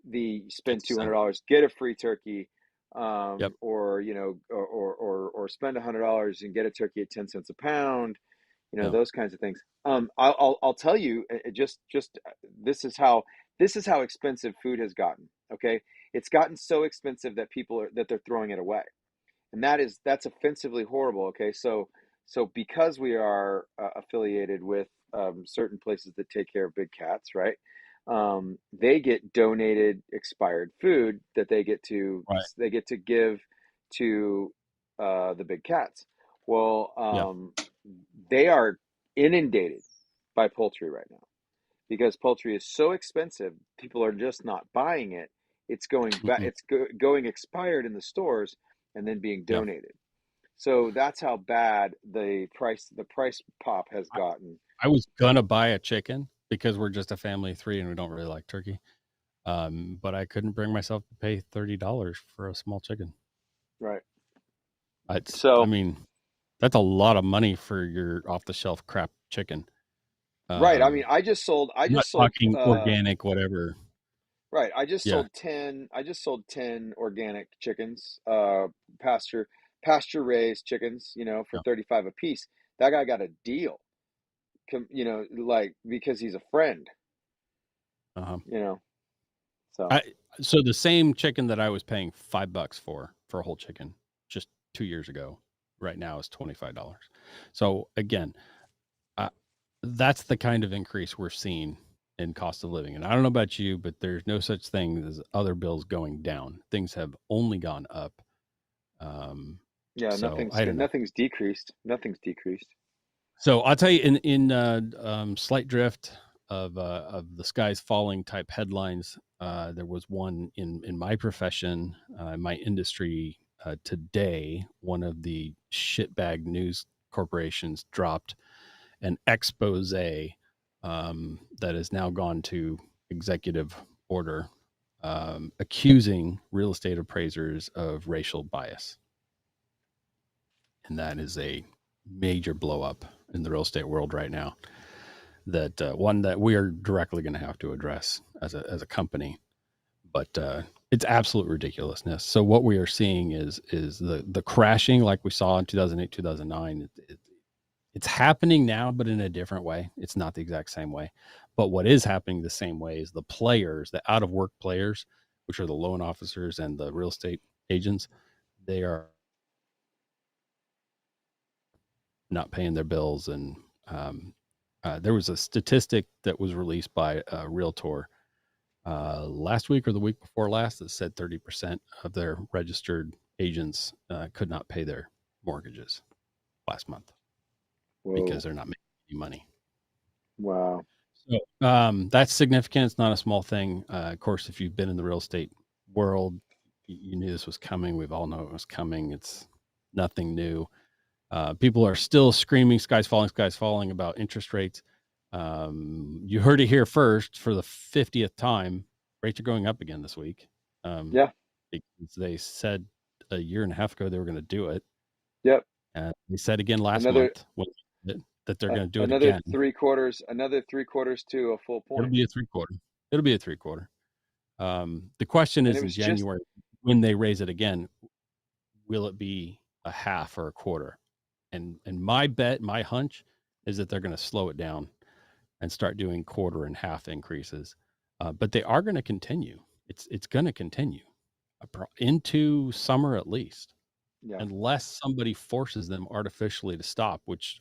the spend 50 cent. $200, get a free turkey, Yep. or or spend $100 and get a turkey at 10 cents a pound, Yeah. those kinds of things. I'll tell you, just this is how expensive food has gotten. Okay, it's gotten so expensive that they're throwing it away, and that's offensively horrible. Okay, so because we are affiliated with certain places that take care of big cats, right? They get donated expired food that Right. they get to give to the big cats. Well, Yeah. they are inundated by poultry right now because poultry is so expensive. People are just not buying it. It's going back. Mm-mm. Going expired in the stores and then being Yeah. donated. So that's how bad the price pop has I, gotten. I was gonna buy a chicken because we're just a family of three and we don't really like turkey. But I couldn't bring myself to pay $30 for a small chicken. Right. I So mean, that's a lot of money for your off the shelf crap chicken. right. I mean, Um, I I'm not just sold talking organic, whatever. right. Yeah. I just sold 10 organic chickens, pasture raised chickens, for Yeah. 35 a piece. That guy got a deal. Like because he's a friend, Uh-huh. you know. So, I so the same chicken that I was paying $5 for a whole chicken just 2 years ago, right now is $25. So again, uh, that's the kind of increase we're seeing in cost of living. And I don't know about you, but there's no such thing as other bills going down. Things have only gone up. Um, yeah, so I don't know. nothing's decreased. Nothing's decreased. So I'll tell you in slight drift of the skies falling type headlines. There was one in my profession, my industry today. One of the shitbag news corporations dropped an expose that has now gone to executive order, accusing real estate appraisers of racial bias, and that is a major blow up in the real estate world right now. That one that we are directly going to have to address as a company, but it's absolute ridiculousness. So what we are seeing is the crashing like we saw in 2008 2009. It's happening now, but in a different way. It's not the exact same way. But what is happening the same way is the players, the out of work players, which are the loan officers and the real estate agents, they are not paying their bills. And there was a statistic that was released by a realtor last week or the week before last that said 30% of their registered agents could not pay their mortgages last month because Whoa. they're not making any money. Wow. So that's significant. It's not a small thing. Of course, if you've been in the real estate world, you knew this was coming. We've all know it was coming. It's nothing new. People are still screaming sky's falling about interest rates. You heard it here first for the 50th time. Rates are going up again this week. Um, Yeah. because they said a year and a half ago they were going to do it. Yep. And they said again last Another month that they're going to do it another again. 3/4, another 3/4 to a full It'll point. be a 3/4. It'll be a 3/4. The question And it is in was just, January when they raise it again, will it be a half or a quarter? And my bet, my hunch is that they're going to slow it down and start doing quarter and half increases. But they are going to continue. It's going to continue into summer at least, yeah. unless somebody forces them artificially to stop, which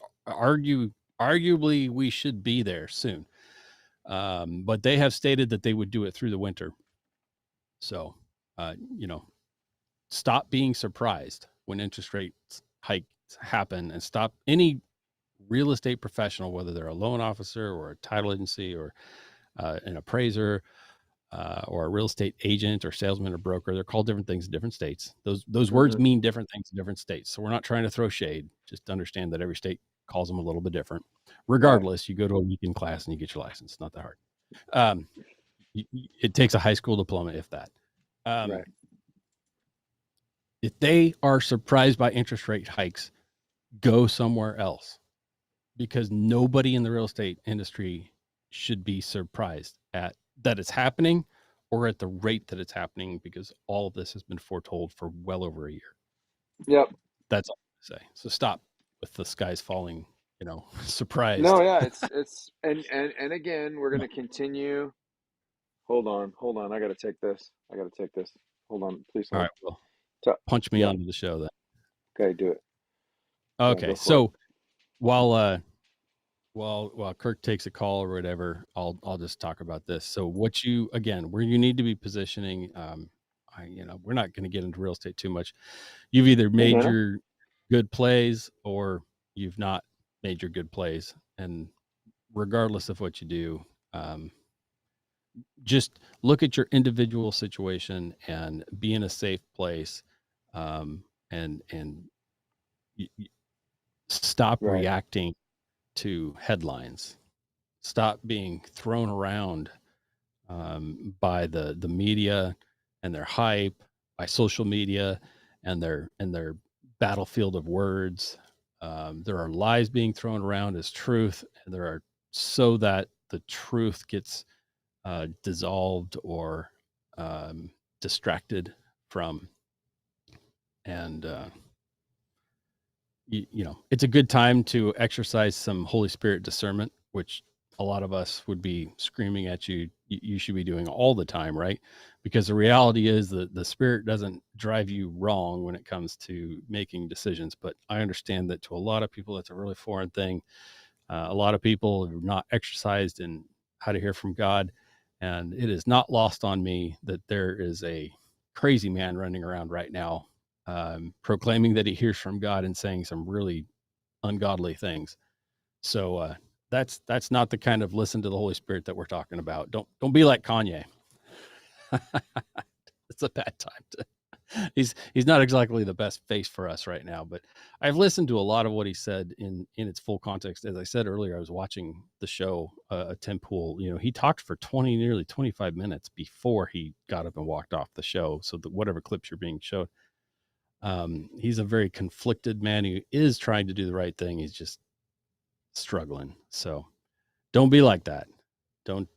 arguably we should be there soon. But they have stated that they would do it through the winter. So, you know, stop being surprised when interest rates hikes happen, and stop any real estate professional, whether they're a loan officer or a title agency or an appraiser or a real estate agent or salesman or broker. They're called different things in different states. Those words Hmm. mean different things in different states. So we're not trying to throw shade. Just understand that every state calls them a little bit different. Right. Regardless, you go to a weekend class and you get your license. It's not that hard. Um, it takes a high school diploma, if that. Um, Right. if they are surprised by interest rate hikes, go somewhere else, because nobody in the real estate industry should be surprised at that it's happening or at the rate that it's happening, because all of this has been foretold for well over a year. Yep. That's all I say. So stop with the skies falling, No, surprised. yeah, it's and again, we're gonna continue. Hold on. I gotta take this. I gotta take this. Hold on, please All hold. right, well, So, punch me yeah, onto the show then. okay, do it. Yeah, Okay, go for it. so while while Kirk takes a call or whatever, I'll just talk about this. So what you again, where you need to be positioning, we're not going to get into real estate too much. You've either No, no, made no. your good plays or you've not made your good plays, and regardless of what you do, um, just look at your individual situation and be in a safe place, and stop Right, reacting to headlines. Stop being thrown around by the media and their hype, by social media and their battlefield of words. There are lies being thrown around as truth, and there are, so that the truth gets dissolved or um, distracted from. And it's a good time to exercise some Holy Spirit discernment, which a lot of us would be screaming at you. You should be doing all the time, right? Because the reality is that the Spirit doesn't drive you wrong when it comes to making decisions. But I understand that to a lot of people, that's a really foreign thing. A lot of people are not exercised in how to hear from God. And it is not lost on me that there is a crazy man running around right now, proclaiming that he hears from God and saying some really ungodly things. So that's not the kind of listen to the Holy Spirit that we're talking about. Don't be like Kanye. It's a bad time to. He's not exactly the best face for us right now, but I've listened to a lot of what he said in its full context. As I said earlier, I was watching the show, Tim Pool. He talked for nearly 25 minutes before he got up and walked off the show. So that whatever clips you're being showed, he's a very conflicted man who is trying to do the right thing. He's just struggling. So don't be like that. Don't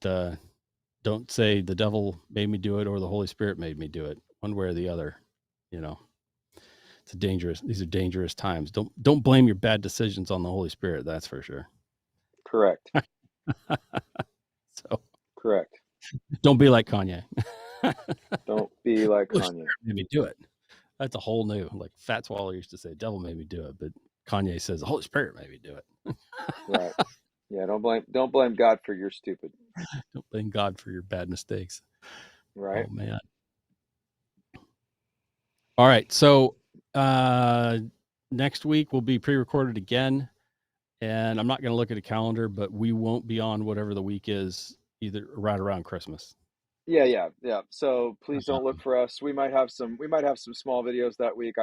say the devil made me do it or the Holy Spirit made me do it. One way or the other. You know, these are dangerous times. Don't blame your bad decisions on the Holy Spirit, that's for sure. correct, So correct. don't be like Kanye. Don't be like Holy Kanye. Spirit made me do it. That's a whole new, like Fat Swallow used to say, devil made me do it. But Kanye says the Holy Spirit made me do it. Right. Yeah, don't blame God for your stupid. Don't blame God for your bad mistakes. Right? Oh man. All right. So uh next week will be pre-recorded again. And I'm not going to look at a calendar, but we won't be on whatever the week is, either right around Christmas. Yeah. So please don't look Um, for us. We might have some small videos that week.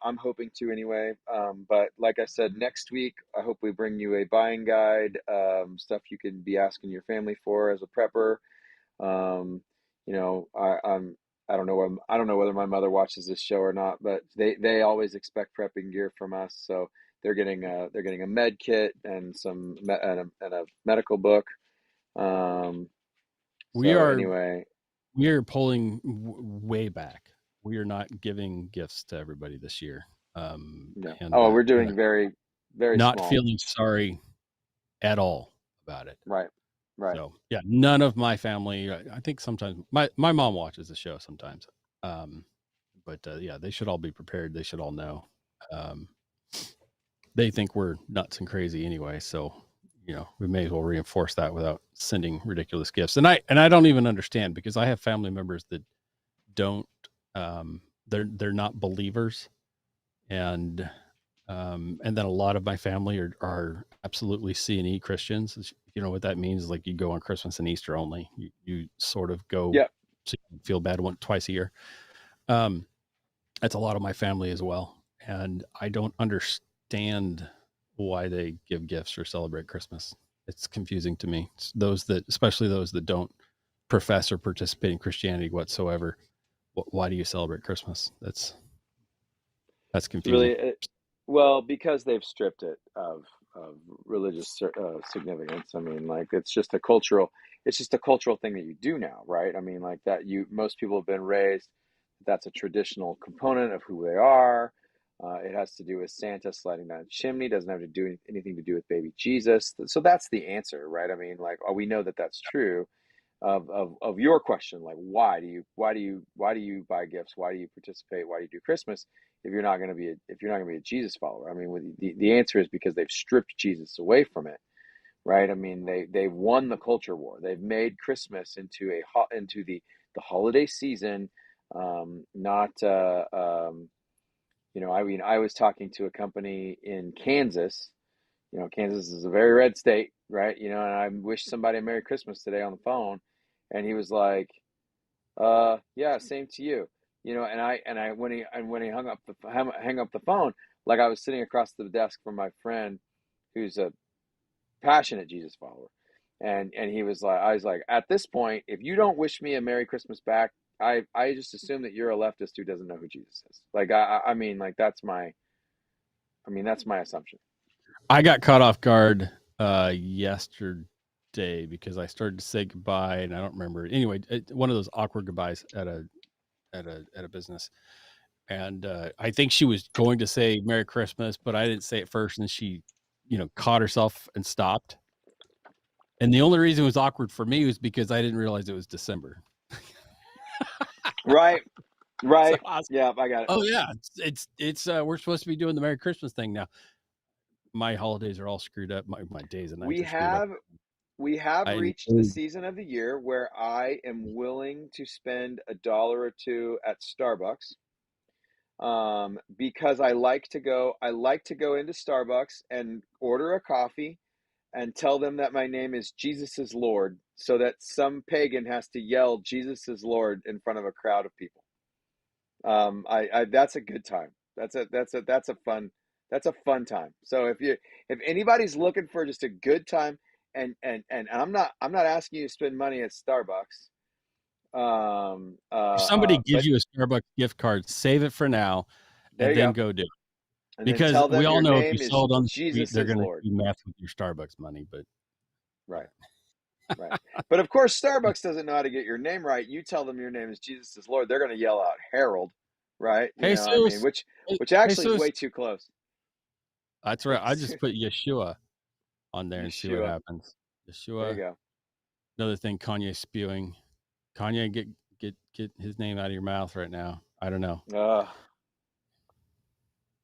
I'm hoping to anyway. But like I said, next week I hope we bring you a buying guide, stuff you can be asking your family for as a prepper. Um, I don't know whether my mother watches this show or not, but they always expect prepping gear from us. So they're getting a med kit and and a medical book. Um, we so are anyway, we are pulling way back. We are not giving gifts to everybody this year, no. and Oh, we're doing very, very not small. feeling sorry at all about it. Right, right. So yeah, none of my family. I think sometimes my mom watches the show sometimes, um, but yeah, they should all be prepared. They should all know. Um, they think we're nuts and crazy anyway, so we may as well reinforce that without sending ridiculous gifts. And I don't even understand, because I have family members that don't they're not believers, and then a lot of my family are absolutely C&E Christians. You know what that means? Like, you go on Christmas and Easter only. You sort of go, Yeah, so you feel bad twice a year. Um, that's a lot of my family as well, and I don't understand why they give gifts or celebrate Christmas. It's confusing to me. It's especially those that don't profess or participate in Christianity whatsoever. Why do you celebrate Christmas? That's it's confusing. really well because they've stripped it of religious significance. I mean, like it's just a cultural thing that you do now, right? I mean, like that you most people have been raised. That's a traditional component of who they are. It has to do with Santa sliding down a chimney. Doesn't have to do anything to do with baby Jesus. So that's the answer, right? I mean, like, we know that that's true. Of your question, like, why do you buy gifts, why do you participate, why do you do Christmas if you're not going to be a Jesus follower? I mean, the answer is because they've stripped Jesus away from it, right? I mean, they've won the culture war. They've made Christmas into the holiday season, not I mean, I was talking to a company in Kansas. Kansas is a very red state, right? And I wish somebody a Merry Christmas today on the phone, and he was like, yeah, same to you." And I when he hung up the phone, like, I was sitting across the desk from my friend who's a passionate Jesus follower, and he was like, I was like, "At this point, if you don't wish me a Merry Christmas back, I just assume that you're a leftist who doesn't know who Jesus is." Like, I mean, like, that's my assumption. I got caught off guard yesterday because I started to say goodbye, and I don't remember. Anyway, one of those awkward goodbyes at a business, and I think she was going to say Merry Christmas, but I didn't say it first, and she, caught herself and stopped. And the only reason it was awkward for me was because I didn't realize it was December. Right, So right. I was, Yeah, I got it. oh yeah, it's we're supposed to be doing the Merry Christmas thing now. My holidays are all screwed up. My days and nights We are screwed up. have we have I reached the season of the year where I am willing to spend a dollar or two at Starbucks, because I like to go into Starbucks and order a coffee and tell them that my name is Jesus is Lord, so that some pagan has to yell Jesus is Lord in front of a crowd of people. I that's a good time. That's a fun time. So if anybody's looking for just a good time, and I'm not asking you to spend money at Starbucks. If somebody gives But you a Starbucks gift card, save it for now there and you then go. go do it. And then Because tell we them all your know if you name sell is it on the street, Jesus they're is going to Lord. do mess with your Starbucks money. But Right, right. But of course, Starbucks doesn't know how to get your name right. You tell them your name is Jesus is Lord, they're going to yell out Harold, right? I mean, Jesus, which actually is Jesus, way too close. that's right. Way I too, just put Yeshua on there and see what Yeshua. happens. There you Yeshua. go. Another thing Kanye spewing. Kanye, get his name out of your mouth right now. I don't know. Uh,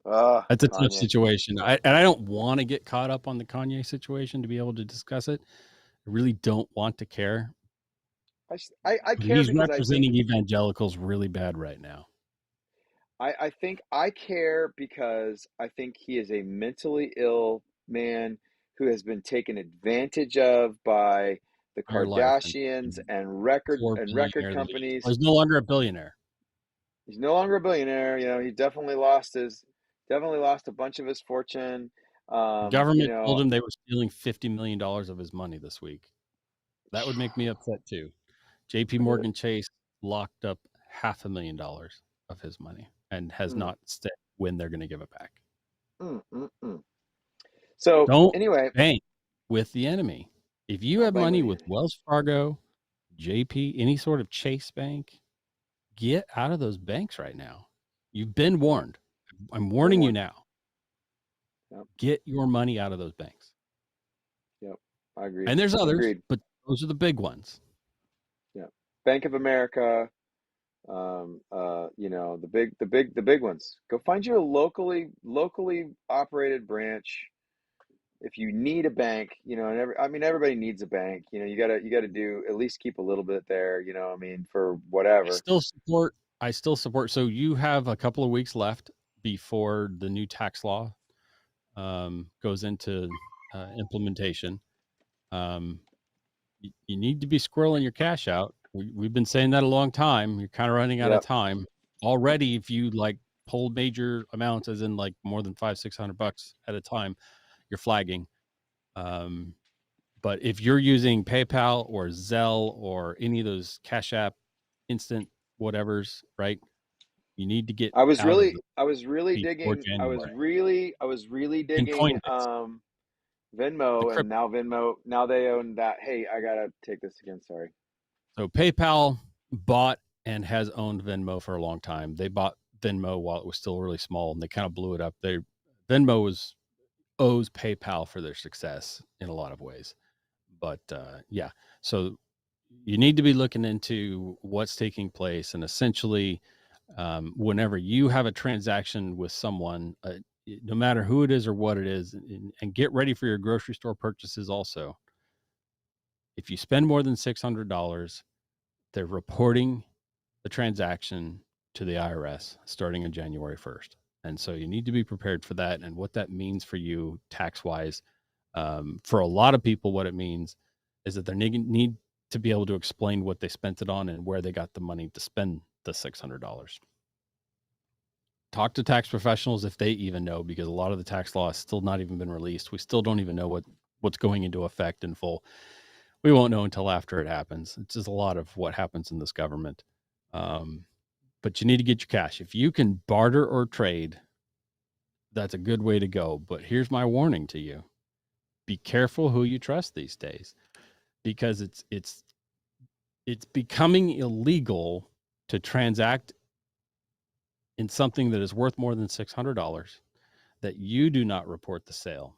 That's a tough Kanye. situation. And I don't want to get caught up on the Kanye situation to be able to discuss it. I really don't want to care. I But care he's because I think representing evangelicals really bad right now. I think I care because I think he is a mentally ill man who has been taken advantage of by the Entire life and Kardashians and record billionaire that he is. Well, companies. he's no longer a billionaire. He's no longer a billionaire. You know, he definitely lost a bunch of his fortune. The You government told know, him they were stealing $50 million of his money this week. That would make me upset too. JP really. Morgan Chase locked up $500,000 of his money and has Mm, not said when they're going to give it back. mm, mm, mm. So Don't anyway, bank with the enemy. If you don't have bang money with with you. Wells Fargo, JP, any sort of Chase bank, get out of those banks right now. You've been Yep, warned. I'm been warning you warned. now. Yep, Get your money out of those banks. yep. I agreed. And there's others, Agreed. but those are the big ones. Yep. Bank of America. The big ones. Go find you a locally operated branch. If you need a bank, and everybody needs a bank. You gotta do at least keep a little bit there. For I whatever. still support I still support so you have a couple of weeks left before the new tax law goes into implementation. Um, you need to be squirreling your cash out. We've been saying that a long time. You're kind of running out of Yep. time already. If you like pull major amounts, as in like more than 500-600 bucks at a time, you're flagging. Um, but if you're using PayPal or Zelle or any of those Cash App instant whatevers, right? You need to get I was out of really, the I was really before digging. January. I was really And digging. Coinbase, the Venmo, and crypto. now Venmo, now they own that. Hey, I gotta take this again. Sorry. So PayPal bought and has owned Venmo for a long time. They bought Venmo while it was still really small, and they kind of blew it up. Venmo owes PayPal for their success in a lot of ways. But yeah, so you need to be looking into what's taking place, and essentially, whenever you have a transaction with someone, no matter who it is or what it is, and get ready for your grocery store purchases also. If you spend more than $600, they're reporting the transaction to the IRS starting on January 1st. And so you need to be prepared for that and what that means for you tax wise. For a lot of people, what it means is that they need to be able to explain what they spent it on and where they got the money to spend the $600. Talk to tax professionals if they even know, because a lot of the tax law has still not even been released. We still don't even know what's going into effect in full. We won't know until after it happens. It's just a lot of what happens in this government. Um, but you need to get your cash. If you can barter or trade, that's a good way to go. But here's my warning to you. Be careful who you trust these days, because it's becoming illegal to transact in something that is worth more than $600 that you do not report the sale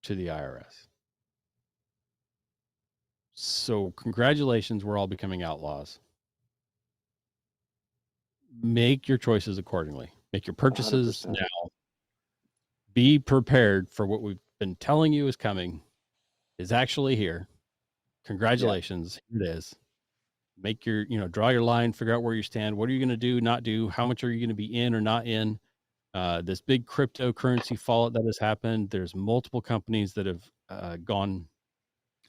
to the IRS. So congratulations, we're all becoming outlaws. Make your choices accordingly. Make your purchases 100%. now. Be prepared for what we've been telling you is coming, is actually here. Yeah. Congratulations. Here it is. Make your, draw your line, figure out where you stand. What are you going to do, not do? How much are you going to be in or not in? This big cryptocurrency fallout that has happened. There's multiple companies that have gone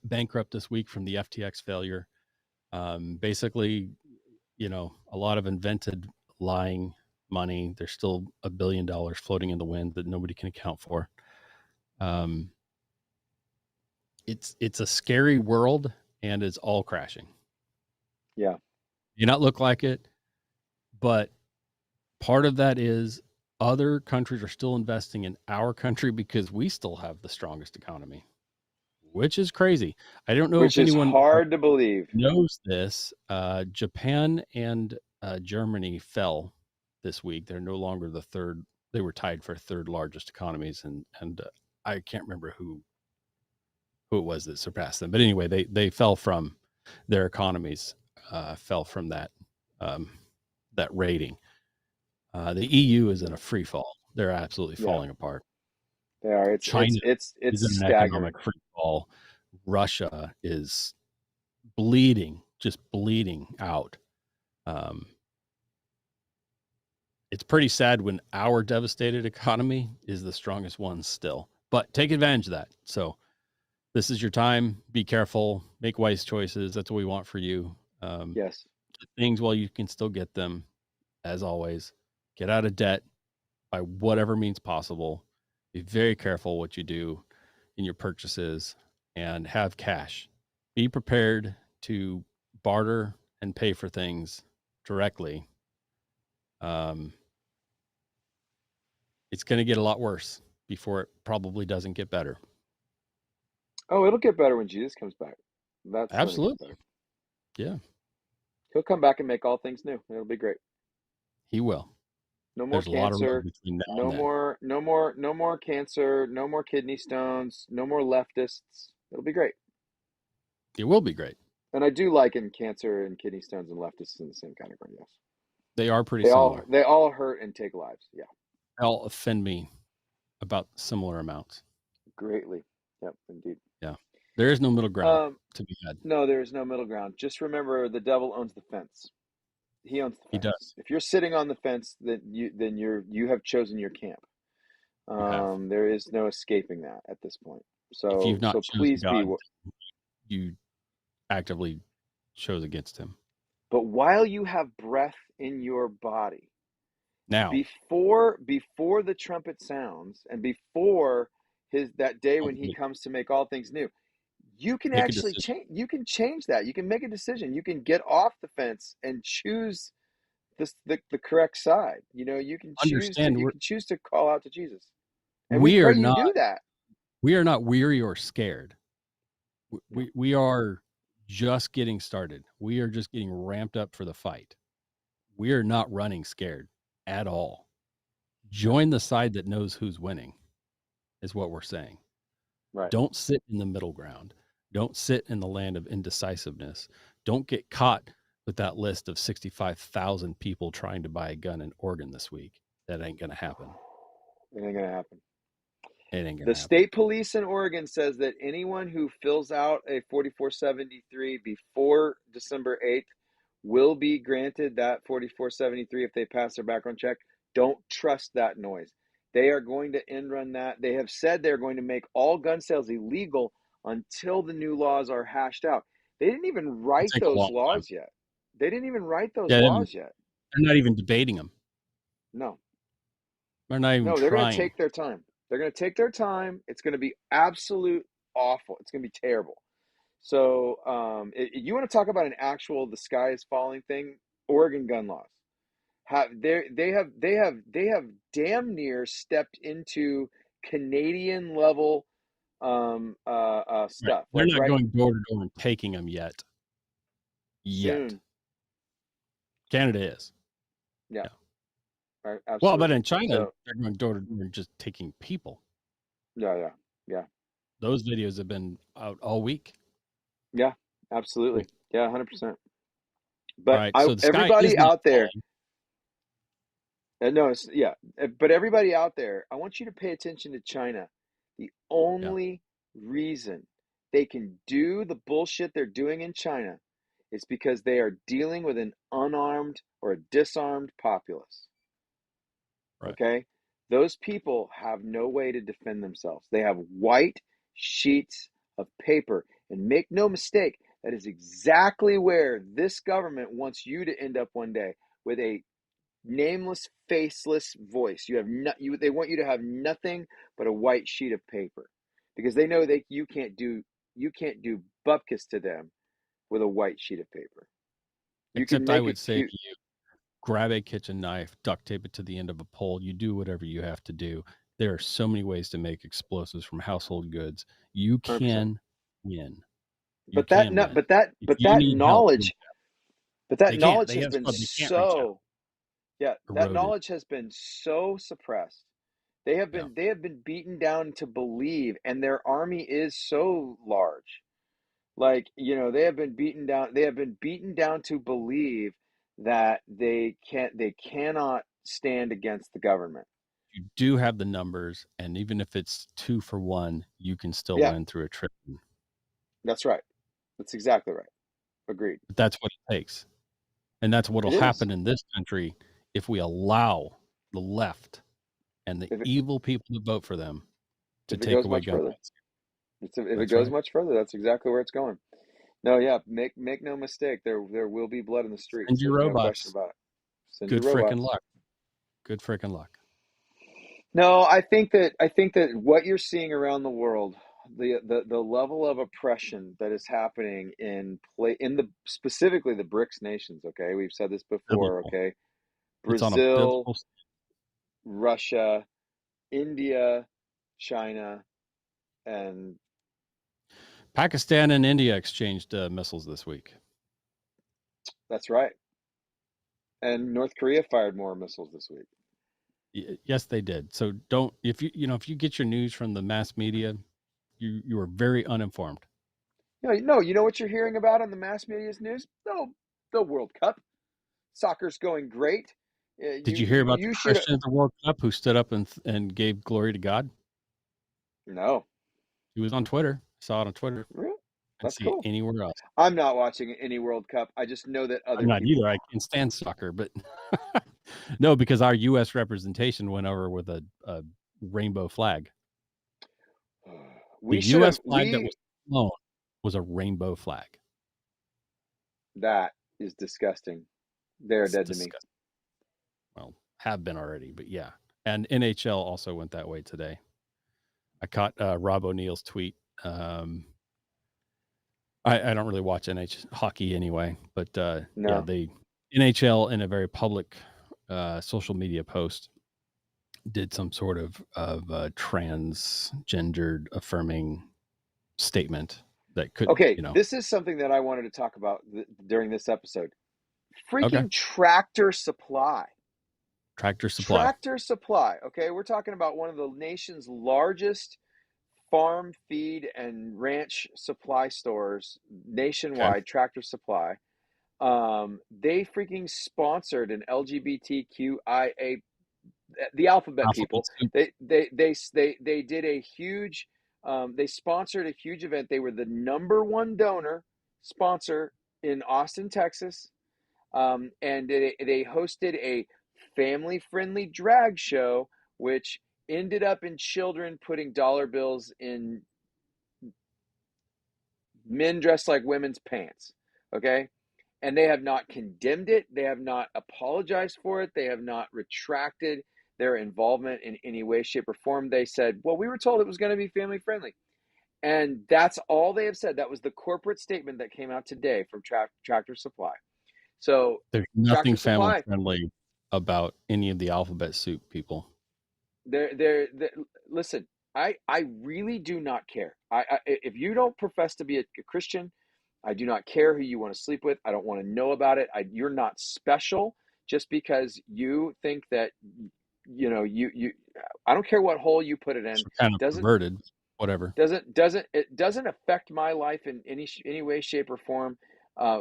bankrupt this week from the FTX failure. Basically, a lot of invented lying money. There's still $1 billion floating in the wind that nobody can account for. Um, it's a scary world, and it's all crashing. Yeah. May not look like it, but part of that is other countries are still investing in our country because we still have the strongest economy, which is crazy. I don't know Which if is anyone hard to believe. knows this. Japan and Germany fell this week. They're no longer the third. They were tied for third largest economies, and I can't remember who it was that surpassed them. But anyway, they fell from their economies, fell from that um, that rating. The EU is in a free fall. They're absolutely Yeah, falling apart. they are. China It's is in an staggering. economic free fall. Russia is bleeding, just bleeding out. Um, it's pretty sad when our devastated economy is the strongest one still. But take advantage of that. So this is your time. Be careful. Make wise choices. That's what we want for you. Um, Yes. get things while you can still get them. As always, get out of debt by whatever means possible. Be very careful what you do in your purchases and have cash. Be prepared to barter and pay for things directly. Um, it's going to get a lot worse before it probably doesn't get better. Oh, it'll get better when Jesus comes back. That's when it gets Absolutely. better. Yeah, He'll come back and make all things new. It'll be great. he will. No more There's a lot of road cancer. between now and No then. more, no more, no more cancer. No more kidney stones. No more leftists. It'll be great. It will be great. And I do liken cancer and kidney stones and leftists in the same category. Yes, They are pretty similar. they all hurt and take lives. Yeah, They'll offend me about similar amounts. greatly. Yep, indeed. Yeah. There is no middle ground Um, to be had. no, there is no middle ground. Just remember, the devil owns the fence. He owns the He fence. does. If you're sitting on the fence, then you have chosen your camp. You have. There is no escaping that at this point. If So you've not chosen please be. God, you actively chose against him. But while you have breath in your body, Now, before the trumpet sounds, and before his that day when he ultimately, comes to make all things new, you can make a actually decision. change. You can change that. You can make a decision. You can get off the fence and choose the correct side. You can choose to Understand call out to Jesus, and we we pray are you not do that. we are not weary or scared. No, We are just getting started. We are just getting ramped up for the fight. We are not running scared at all. no, Join the side that knows who's winning, is what we're saying. right. Don't sit in the middle ground. Don't sit in the land of indecisiveness. Don't get caught with that list of 65,000 people trying to buy a gun in Oregon this week. That ain't going to happen. It ain't gonna happen. It ain't going The to happen. state police in Oregon says that anyone who fills out a 4473 before December 8th will be granted that 4473 if they pass their background check. Don't trust that noise. They are going to end run that. They have said they're going to make all gun sales illegal until the new laws are hashed out. They didn't even It'll write take a those long time. laws yet. They didn't even write those Yeah, laws yet. they're not even debating them. No, They're not even no, they're going to trying. take their time. They're going to take their time. It's going to be absolute awful. It's going to be terrible. So, you want to talk about an actual the sky is falling thing? Oregon gun laws they have damn near stepped into Canadian level Right. stuff. They're Like not right going door to door and taking them yet. Yet. soon. Canada is. Yeah, Yeah. right, Well, but absolutely. in China, So they're going door to door and just taking people. yeah, yeah, yeah, Those videos have been out all week. yeah, absolutely. Yeah, 100%. All But right. So the sky is everybody not out there, falling. no, yeah, but everybody out there, I want you to pay attention to China. The Yeah. only reason they can do the bullshit they're doing in China is because they are dealing with an unarmed or a disarmed populace. Right. Okay? Those people have no way to defend themselves. They have white sheets of paper. And make no mistake, that is exactly where this government wants you to end up one day, with a nameless, faceless voice. They want you to have nothing but a white sheet of paper, because they know you can't do bupkis to them with a white sheet of paper. You can Except I make it would say to cute. you, grab a kitchen knife, duct tape it to the end of a pole. You do whatever you have to do. There are so many ways to make explosives from household goods. You 100%. can win. You But that can not win. but that If but you that need help, knowledge but that they can't. knowledge They has have been they can't reach out. so yeah, that Eroded. knowledge has been so suppressed. They have Yeah. been they have been beaten down to believe, and their army is so large. Like, they have been beaten down to believe that they cannot stand against the government. you do have the numbers, and even if it's 2 for 1, you can still Yeah, win through attrition. that's right. That's exactly right. Agreed. But that's what it takes. And that's what'll It is. happen in this country if we allow the left and the If it evil people that vote for them to if it take goes away much gun further, rights. if it That's goes right. much further, that's exactly where it's going. No, yeah, make no mistake. There will be blood in the Send streets. your There's no question robots. about it. Send your Good freaking robots. luck. Good freaking luck. No, I think that what you're seeing around the world, the level of oppression that is happening in the specifically the BRICS nations. Okay, we've said this before. Biblical. Okay, It's on a Brazil, biblical. Russia, India, China, and Pakistan and India exchanged missiles this week. that's right. And North Korea fired more missiles this week. Yes, they did. So don't if you get your news from the mass media, you are very uninformed. No, you know what you're hearing about on the mass media's news? No, the World Cup. Soccer's going great. Did you hear about the You should Christian at the World Cup who stood up and gave glory to God? no. He was on Twitter. I saw it on Twitter. Really? And That's see it cool. anywhere else. I'm not watching any World Cup. I just know that I'm other not people either. I are. can't stand soccer, but no, because our U.S. representation went over with a rainbow flag. The We should U.S. have flag that was we flown was a rainbow flag. that is disgusting. They're It's dead to me. disgusting. Well, have been already, but yeah. And NHL also went that way today. I caught Rob O'Neill's tweet. I don't really watch hockey anyway, but yeah, No. they NHL in a very public social media post did some sort of transgendered affirming statement that could, Okay, this is something that I wanted to talk about during this episode. okay, Freaking Tractor Supply. Tractor Supply. Tractor Supply. Okay, we're talking about one of the nation's largest farm, feed, and ranch supply stores Okay, nationwide, Tractor Supply. They freaking sponsored an LGBTQIA, the alphabet alphabet people. soup. They did a huge, they sponsored a huge event. They were the number one donor sponsor in Austin, Texas, and they hosted a family friendly drag show, which ended up in children putting dollar bills in men dressed like women's pants. Okay. And they have not condemned it. They have not apologized for it. They have not retracted their involvement in any way, shape, or form. They said, well, we were told it was going to be family friendly. And that's all they have said. That was the corporate statement that came out today from Tractor Supply. So, There's Tractor nothing family Supply, friendly about any of the alphabet soup people. they're listen, I really do not care. If you don't profess to be a Christian, I do not care who you want to sleep with. I don't want to know about it. You're not special just because you think that you. I don't care what hole you put it in. So kind of Doesn't perverted, whatever. doesn't affect my life in any way, shape, or form. Uh,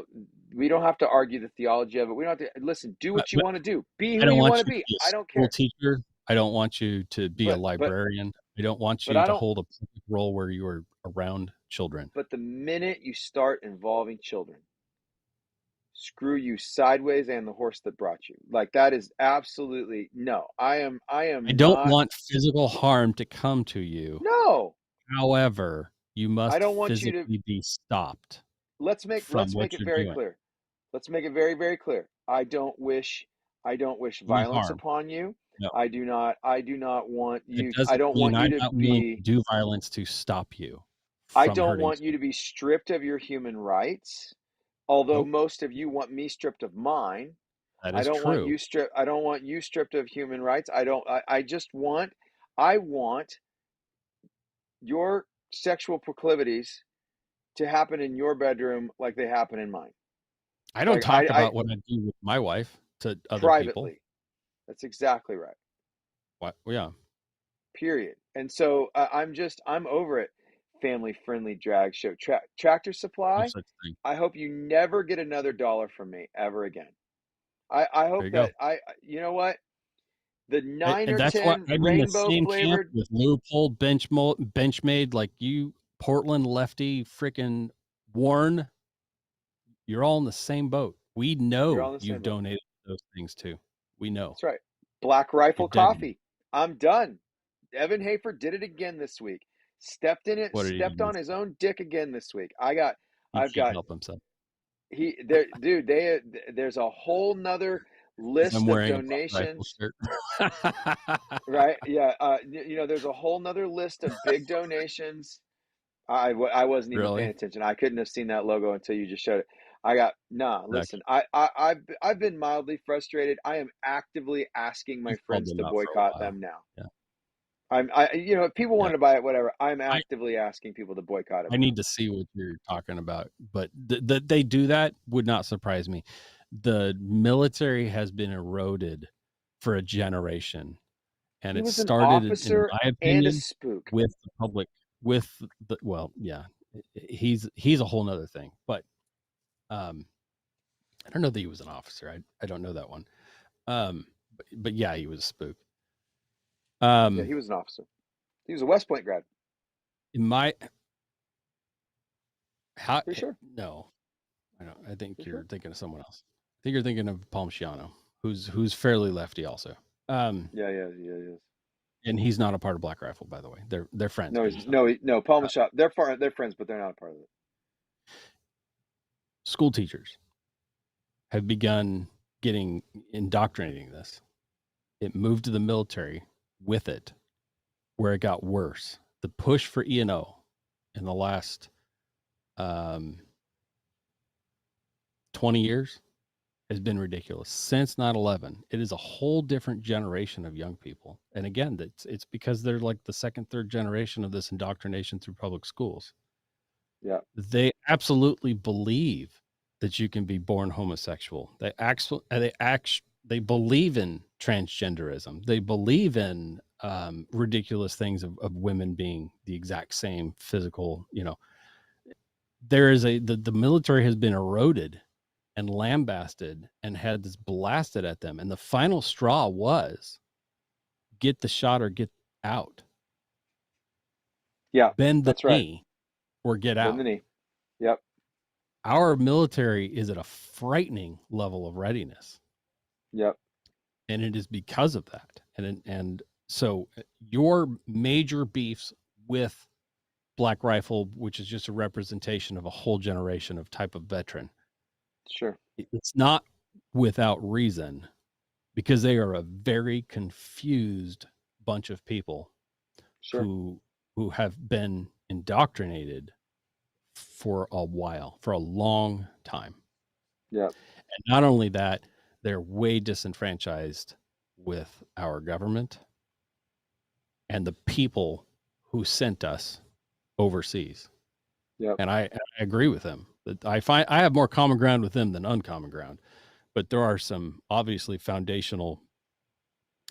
we don't have to argue the theology of it. We don't have to listen. Do what you But want to do. Be I who don't you want want to you to be. be a I don't school care. teacher. I don't want you to be a But but librarian. I don't want but you I to don't. hold a public role where you are around children. But the minute you start involving children, screw you sideways and the horse that brought you. Like that is absolutely no. I I am don't not. want physical harm to come to you. No, However, you I must don't want you to. physically be stopped from Let's what make it you're very doing. clear. Let's make it very clear. I don't wish Any violence harm. upon you. No. I do not want That you. I doesn't don't mean want you I'm to not willing to be. do violence to stop you I from don't hurting want you to someone. be stripped of your human rights. Although Nope, most of you want me stripped of mine. that is true. I don't want you stripped of human rights. I just want. I want your sexual proclivities to happen in your bedroom like they happen in mine. I don't Like talk I about what I do with my wife to other people. privately. That's exactly right. What? Yeah, Period. And so I'm over it. Family friendly drag show. Tractor no Supply. such thing. I hope you never get another dollar from me ever again. I There hope you go. that you know what? The nine And or that's why 10 I'm in the rainbow same camp flavored. with Leopold Benchmade, like you, Portland lefty, freaking Warren. You're all in the same boat. We You're all know in the same you've boat. donated those things too. We know. That's right. Black You're Rifle dead to me. Coffee. I'm done. Evan Hafer did it again this week. Stepped in it, What did he stepped do? on his own dick again this week. He I've can't got help himself he there, dude. There's a whole nother because I'm list of wearing a Black Rifle donations. shirt. Right? Yeah. There's a whole nother list of big donations. I wasn't even paying Really? attention. I couldn't have seen that logo until you just showed it. I got nah. Okay. Listen, I've been mildly frustrated. I am actively asking my You've called friends them to out for a boycott while. them now. Yeah. If people Yeah. wanted to buy it, whatever. I'm I actively asking people to boycott them I now. need to see what you're talking about, but that they do that would not surprise me. The military has been eroded for a generation, and He it was an started, in officer my and a opinion, spook. with the public, with the well, yeah, he's a whole nother thing, but um, I don't know that he was an officer. I don't know that one. But yeah, he was a spook. Yeah, Um, he was an officer. He was a West Point grad. in my how Pretty sure. no, I don't. I think Pretty you're sure. thinking of someone else. I think you're thinking of Palmciano, who's fairly lefty also. Um, Yeah, yeah, yeah, he is. and he's not a part of Black Rifle, by the way. They're friends, No, but he's he's not. no Paul Uh, Machado. They're friends, but they're not a part of it. School teachers have begun getting indoctrinating this. It moved to the military with it, where it got worse. The push for E&O in the last um, 20 years has been ridiculous. Since 9/11, it is a whole different generation of young people. And again, it's because they're like the second, third generation of this indoctrination through public schools. Yeah, They absolutely believe that you can be born homosexual. They believe in transgenderism. They believe in ridiculous things of women being the exact same physical. There is the military has been eroded and lambasted and had this blasted at them. And the final straw was get the shot or get out, yeah, bend the that's right. knee or get Bend the out. knee. Yep, Our military is at a frightening level of readiness. yep, And it is because of that. And so your major beefs with Black Rifle, which is just a representation of a whole generation of type of veteran, sure, it's not without reason because they are a very confused bunch of people sure. who who have been indoctrinated for a while, for a long time. Yep, And not only that, they're way disenfranchised with our government and the people who sent us overseas. yep. And I agree with them. That I find I have more common ground with them than uncommon ground. But there are some obviously foundational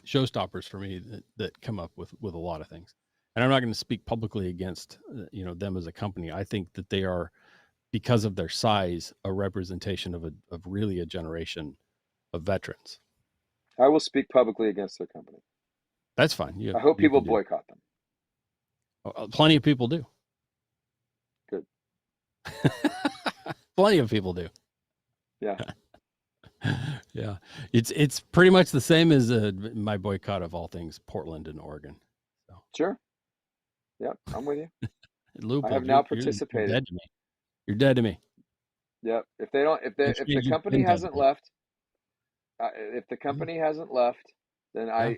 showstoppers for me that come up with a lot of things. And I'm not going to speak publicly against them as a company. I think that they are, because of their size, a representation of really a generation of veterans. I will speak publicly against their company. That's fine. I hope You people can do. boycott them. Plenty of people do. Good. Plenty of people do. Yeah, Yeah, it's pretty much the same as my boycott of all things Portland and Oregon. So, sure. Yep, I'm with you. I have Loopold, now you're participated. dead to me. You're dead to me. Yep. If they don't, if the You've company been dead to hasn't me. left, if the Mhm. company hasn't left, then Yeah,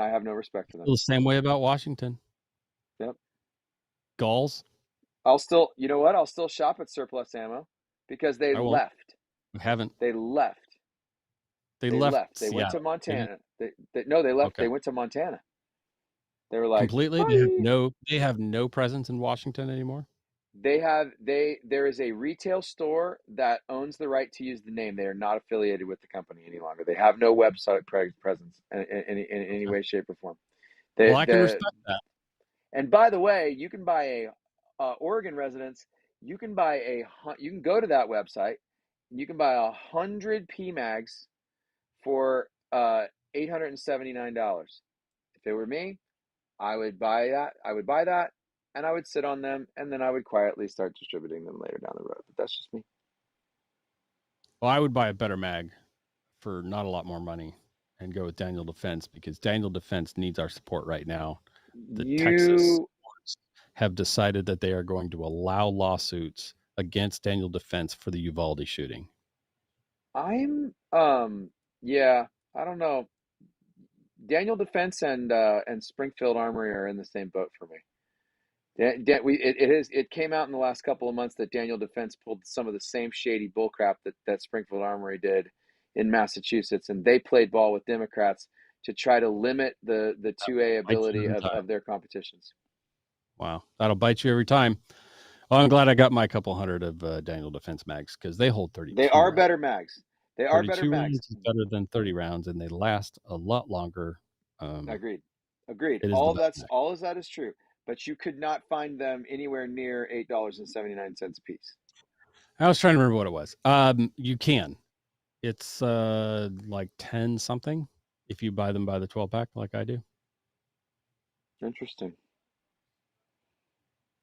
I have no respect for them. feel the same way about Washington. Yep. Gauls, I'll still, you know what? I'll still shop at Surplus Ammo because they I won't. left. I haven't. They left. They They left left. They went to Seattle. Didn't Montana. No, they left. okay. They went to Montana. They were like, Completely. bye. They have no presence in Washington anymore. There is a retail store that owns the right to use the name. They are not affiliated with the company any longer. They have no website presence in any Okay. way, shape, or form. Well, The I can the respect that. And by the way, you can buy a Oregon residence. You can go to that website. You can buy 100 PMags for $879. If it were me, I would buy that. I would buy that, and I would sit on them, and then I would quietly start distributing them later down the road. But that's just me. Well, I would buy a better mag for not a lot more money and go with Daniel Defense because Daniel Defense needs our support right now. The Texas You, courts have decided that they are going to allow lawsuits against Daniel Defense for the Uvalde shooting. I'm, yeah, I don't know. Daniel Defense and Springfield Armory are in the same boat for me. It came out in the last couple of months that Daniel Defense pulled some of the same shady bullcrap that Springfield Armory did in Massachusetts, and they played ball with Democrats to try to limit the 2A Bites you ability every time. of their competitions. Wow, that'll bite you every time. Well, I'm glad I got my couple hundred of Daniel Defense mags because they hold They 32 are rounds. better mags. They are better 32 mags. rounds is better than 30 rounds, and they last a lot longer. Agreed. Agreed. It is the best mag. All of that is true, but you could not find them anywhere near $8.79 a piece. I was trying to remember what it was. You can. It's like 10 something if you buy them by the 12 pack like I do. Interesting.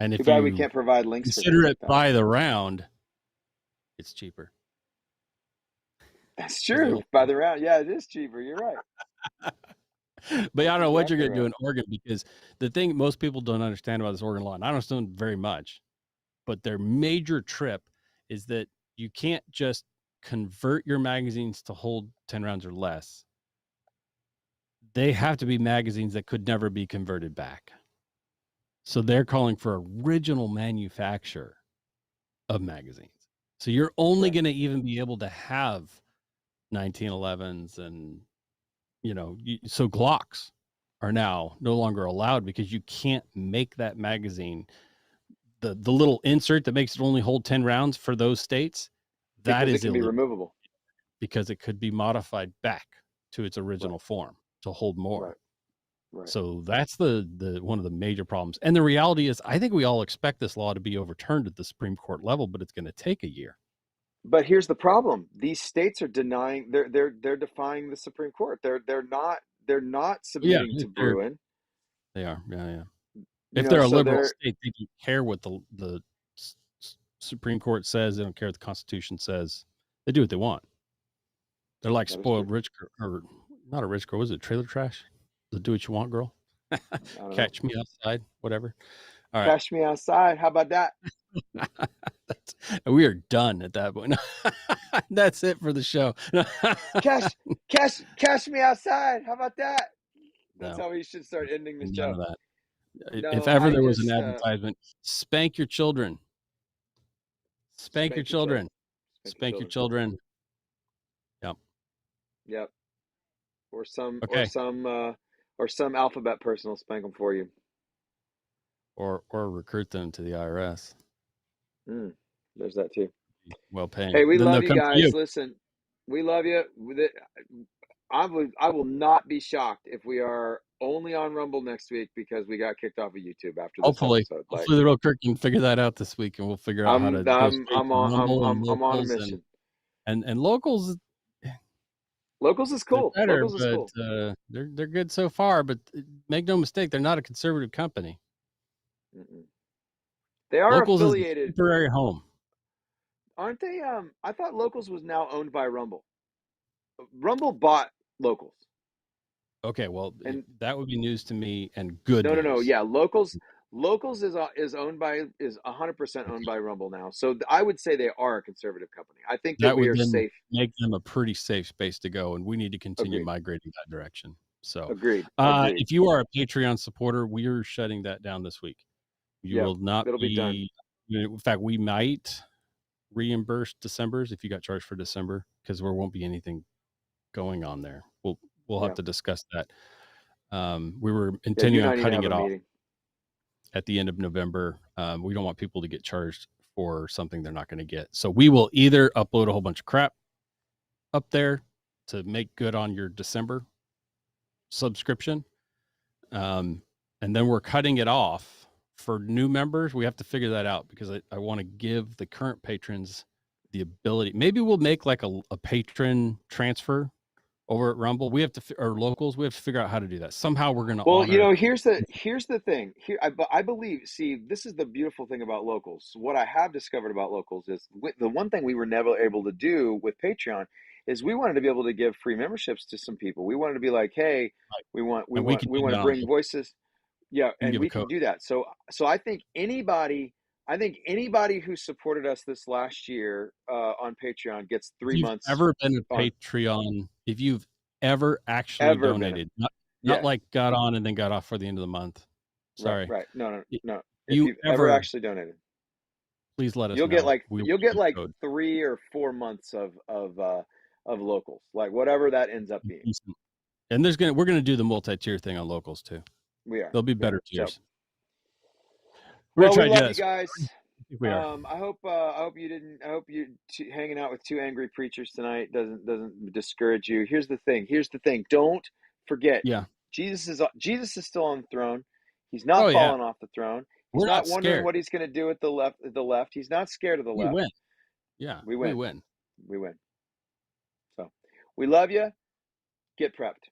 And Too if bad we you can't provide links for consider things it like that. by the round, it's cheaper. That's Because they true. hold By the round, yeah, it is cheaper. You're right. but I That's don't know what you're exactly going to do right. in Oregon because the thing most people don't understand about this Oregon law, and I don't understand very much, but their major trip is that you can't just convert your magazines to hold 10 rounds or less. They have to be magazines that could never be converted back. So they're calling for original manufacture of magazines. So you're only Right. going to even be able to have 1911s and, so Glocks are now no longer allowed because you can't make that magazine. The little insert that makes it only hold 10 rounds for those states, that Because it is can be illegal removable. because it could be modified back to its Right. original form to hold more. Right. Right. So that's the one of the major problems. And the reality is, I think we all expect this law to be overturned at the Supreme Court level, but it's going to take a year. But here's the problem: these states are denying. They're defying the Supreme Court. They're not Yeah, submitting to they're Bruin. they are. Yeah, yeah. You If know, they're a so liberal they're state, they don't care what the Supreme Court says. They don't care what the Constitution says. They do what they want. They're like that is true. spoiled rich or not a rich girl. Was it trailer trash? The do what you want girl. I don't know. Catch me outside. Whatever. All right. Cash me outside. How about that? We are done at that point. That's it for the show. Cash me outside. How about that? That's No, how we should start ending the none show. of that. If No, ever I there was an just advertisement, spank your children. Spank your spank your children. children. Spank your Spank your children. children. Yep. Yep. Or some or Okay. some uh or some alphabet person will spank them for you. Or recruit them to the IRS. Mm, there's that too. Well paying. Hey, we Then they'll love you come to you. guys. Listen, we love you. I will not be shocked if we are only on Rumble next week because we got kicked off of YouTube after this Hopefully. episode. Like Hopefully the real Kirk can figure that out this week and we'll figure out how to go straight to Rumble and I'm on a locals mission. and locals Locals is they're cool. better, Locals is but cool. they're good so far. But make no mistake, they're not a conservative company. Mm-mm. They are Locals is a affiliated, temporary home. aren't they? I thought Locals was now owned by Rumble. Rumble bought Locals, Okay, well, and that would be news to me and good no. news. Yeah, Locals is owned by is 100% owned by Rumble now. So I would say they are a conservative company. I think that That we would are then safe. make them a pretty safe space to go, and we need to continue Agreed. migrating that direction. So, Agreed. Agreed. if you are a Patreon supporter, we are shutting that down this week. You Yep. will not It'll be done. be. In fact, we might reimburse December's if you got charged for December because there won't be anything going on there. We'll have Yeah. to discuss that. We were Yeah. You intending and on I need to cutting have it a off meeting. at the end of November. We don't want people to get charged for something they're not going to get. So we will either upload a whole bunch of crap up there to make good on your December subscription. And then we're cutting it off for new members. We have to figure that out because I want to give the current patrons the ability. Maybe we'll make like a patron transfer over at Rumble. We have to, or locals, we have to figure out how to do that. Somehow we're going to Well, honor. here's the thing. Here, I believe. See, this is the beautiful thing about locals. What I have discovered about locals is the one thing we were never able to do with Patreon is we wanted to be able to give free memberships to some people. We wanted to be like, hey, Right. we want we And we want can we do want that to on bring local. voices. Yeah, You can and give a we code. can do that. So I think anybody who supported us this last year on Patreon gets If three you've months ever been a on Patreon, if you've ever actually ever been a donated, not yeah. like got on and then got off for the end of the month. Right, Sorry. right. No, no, If no. If you you've ever ever, actually donated, please let us you'll get know. like We will you'll give get you a like code. 3 or 4 months of locals, like whatever that ends up being. Decent. And we're gonna do the multi-tier thing on locals too. We are, There'll be we are. better So, tiers. We're gonna well, try we to do love you that. guys. I think we are. I hope you didn't. I hope you hanging out with two angry preachers tonight doesn't discourage you. Here's the thing. Here's the thing. Don't forget, Yeah. Jesus is still on the throne. He's Oh not yeah. fallen off the throne. He's We're not not wondering scared. what he's going to do at the left. The left. He's not scared of the We left. win. Yeah, We we win. win. We win. So we love you. Get prepped.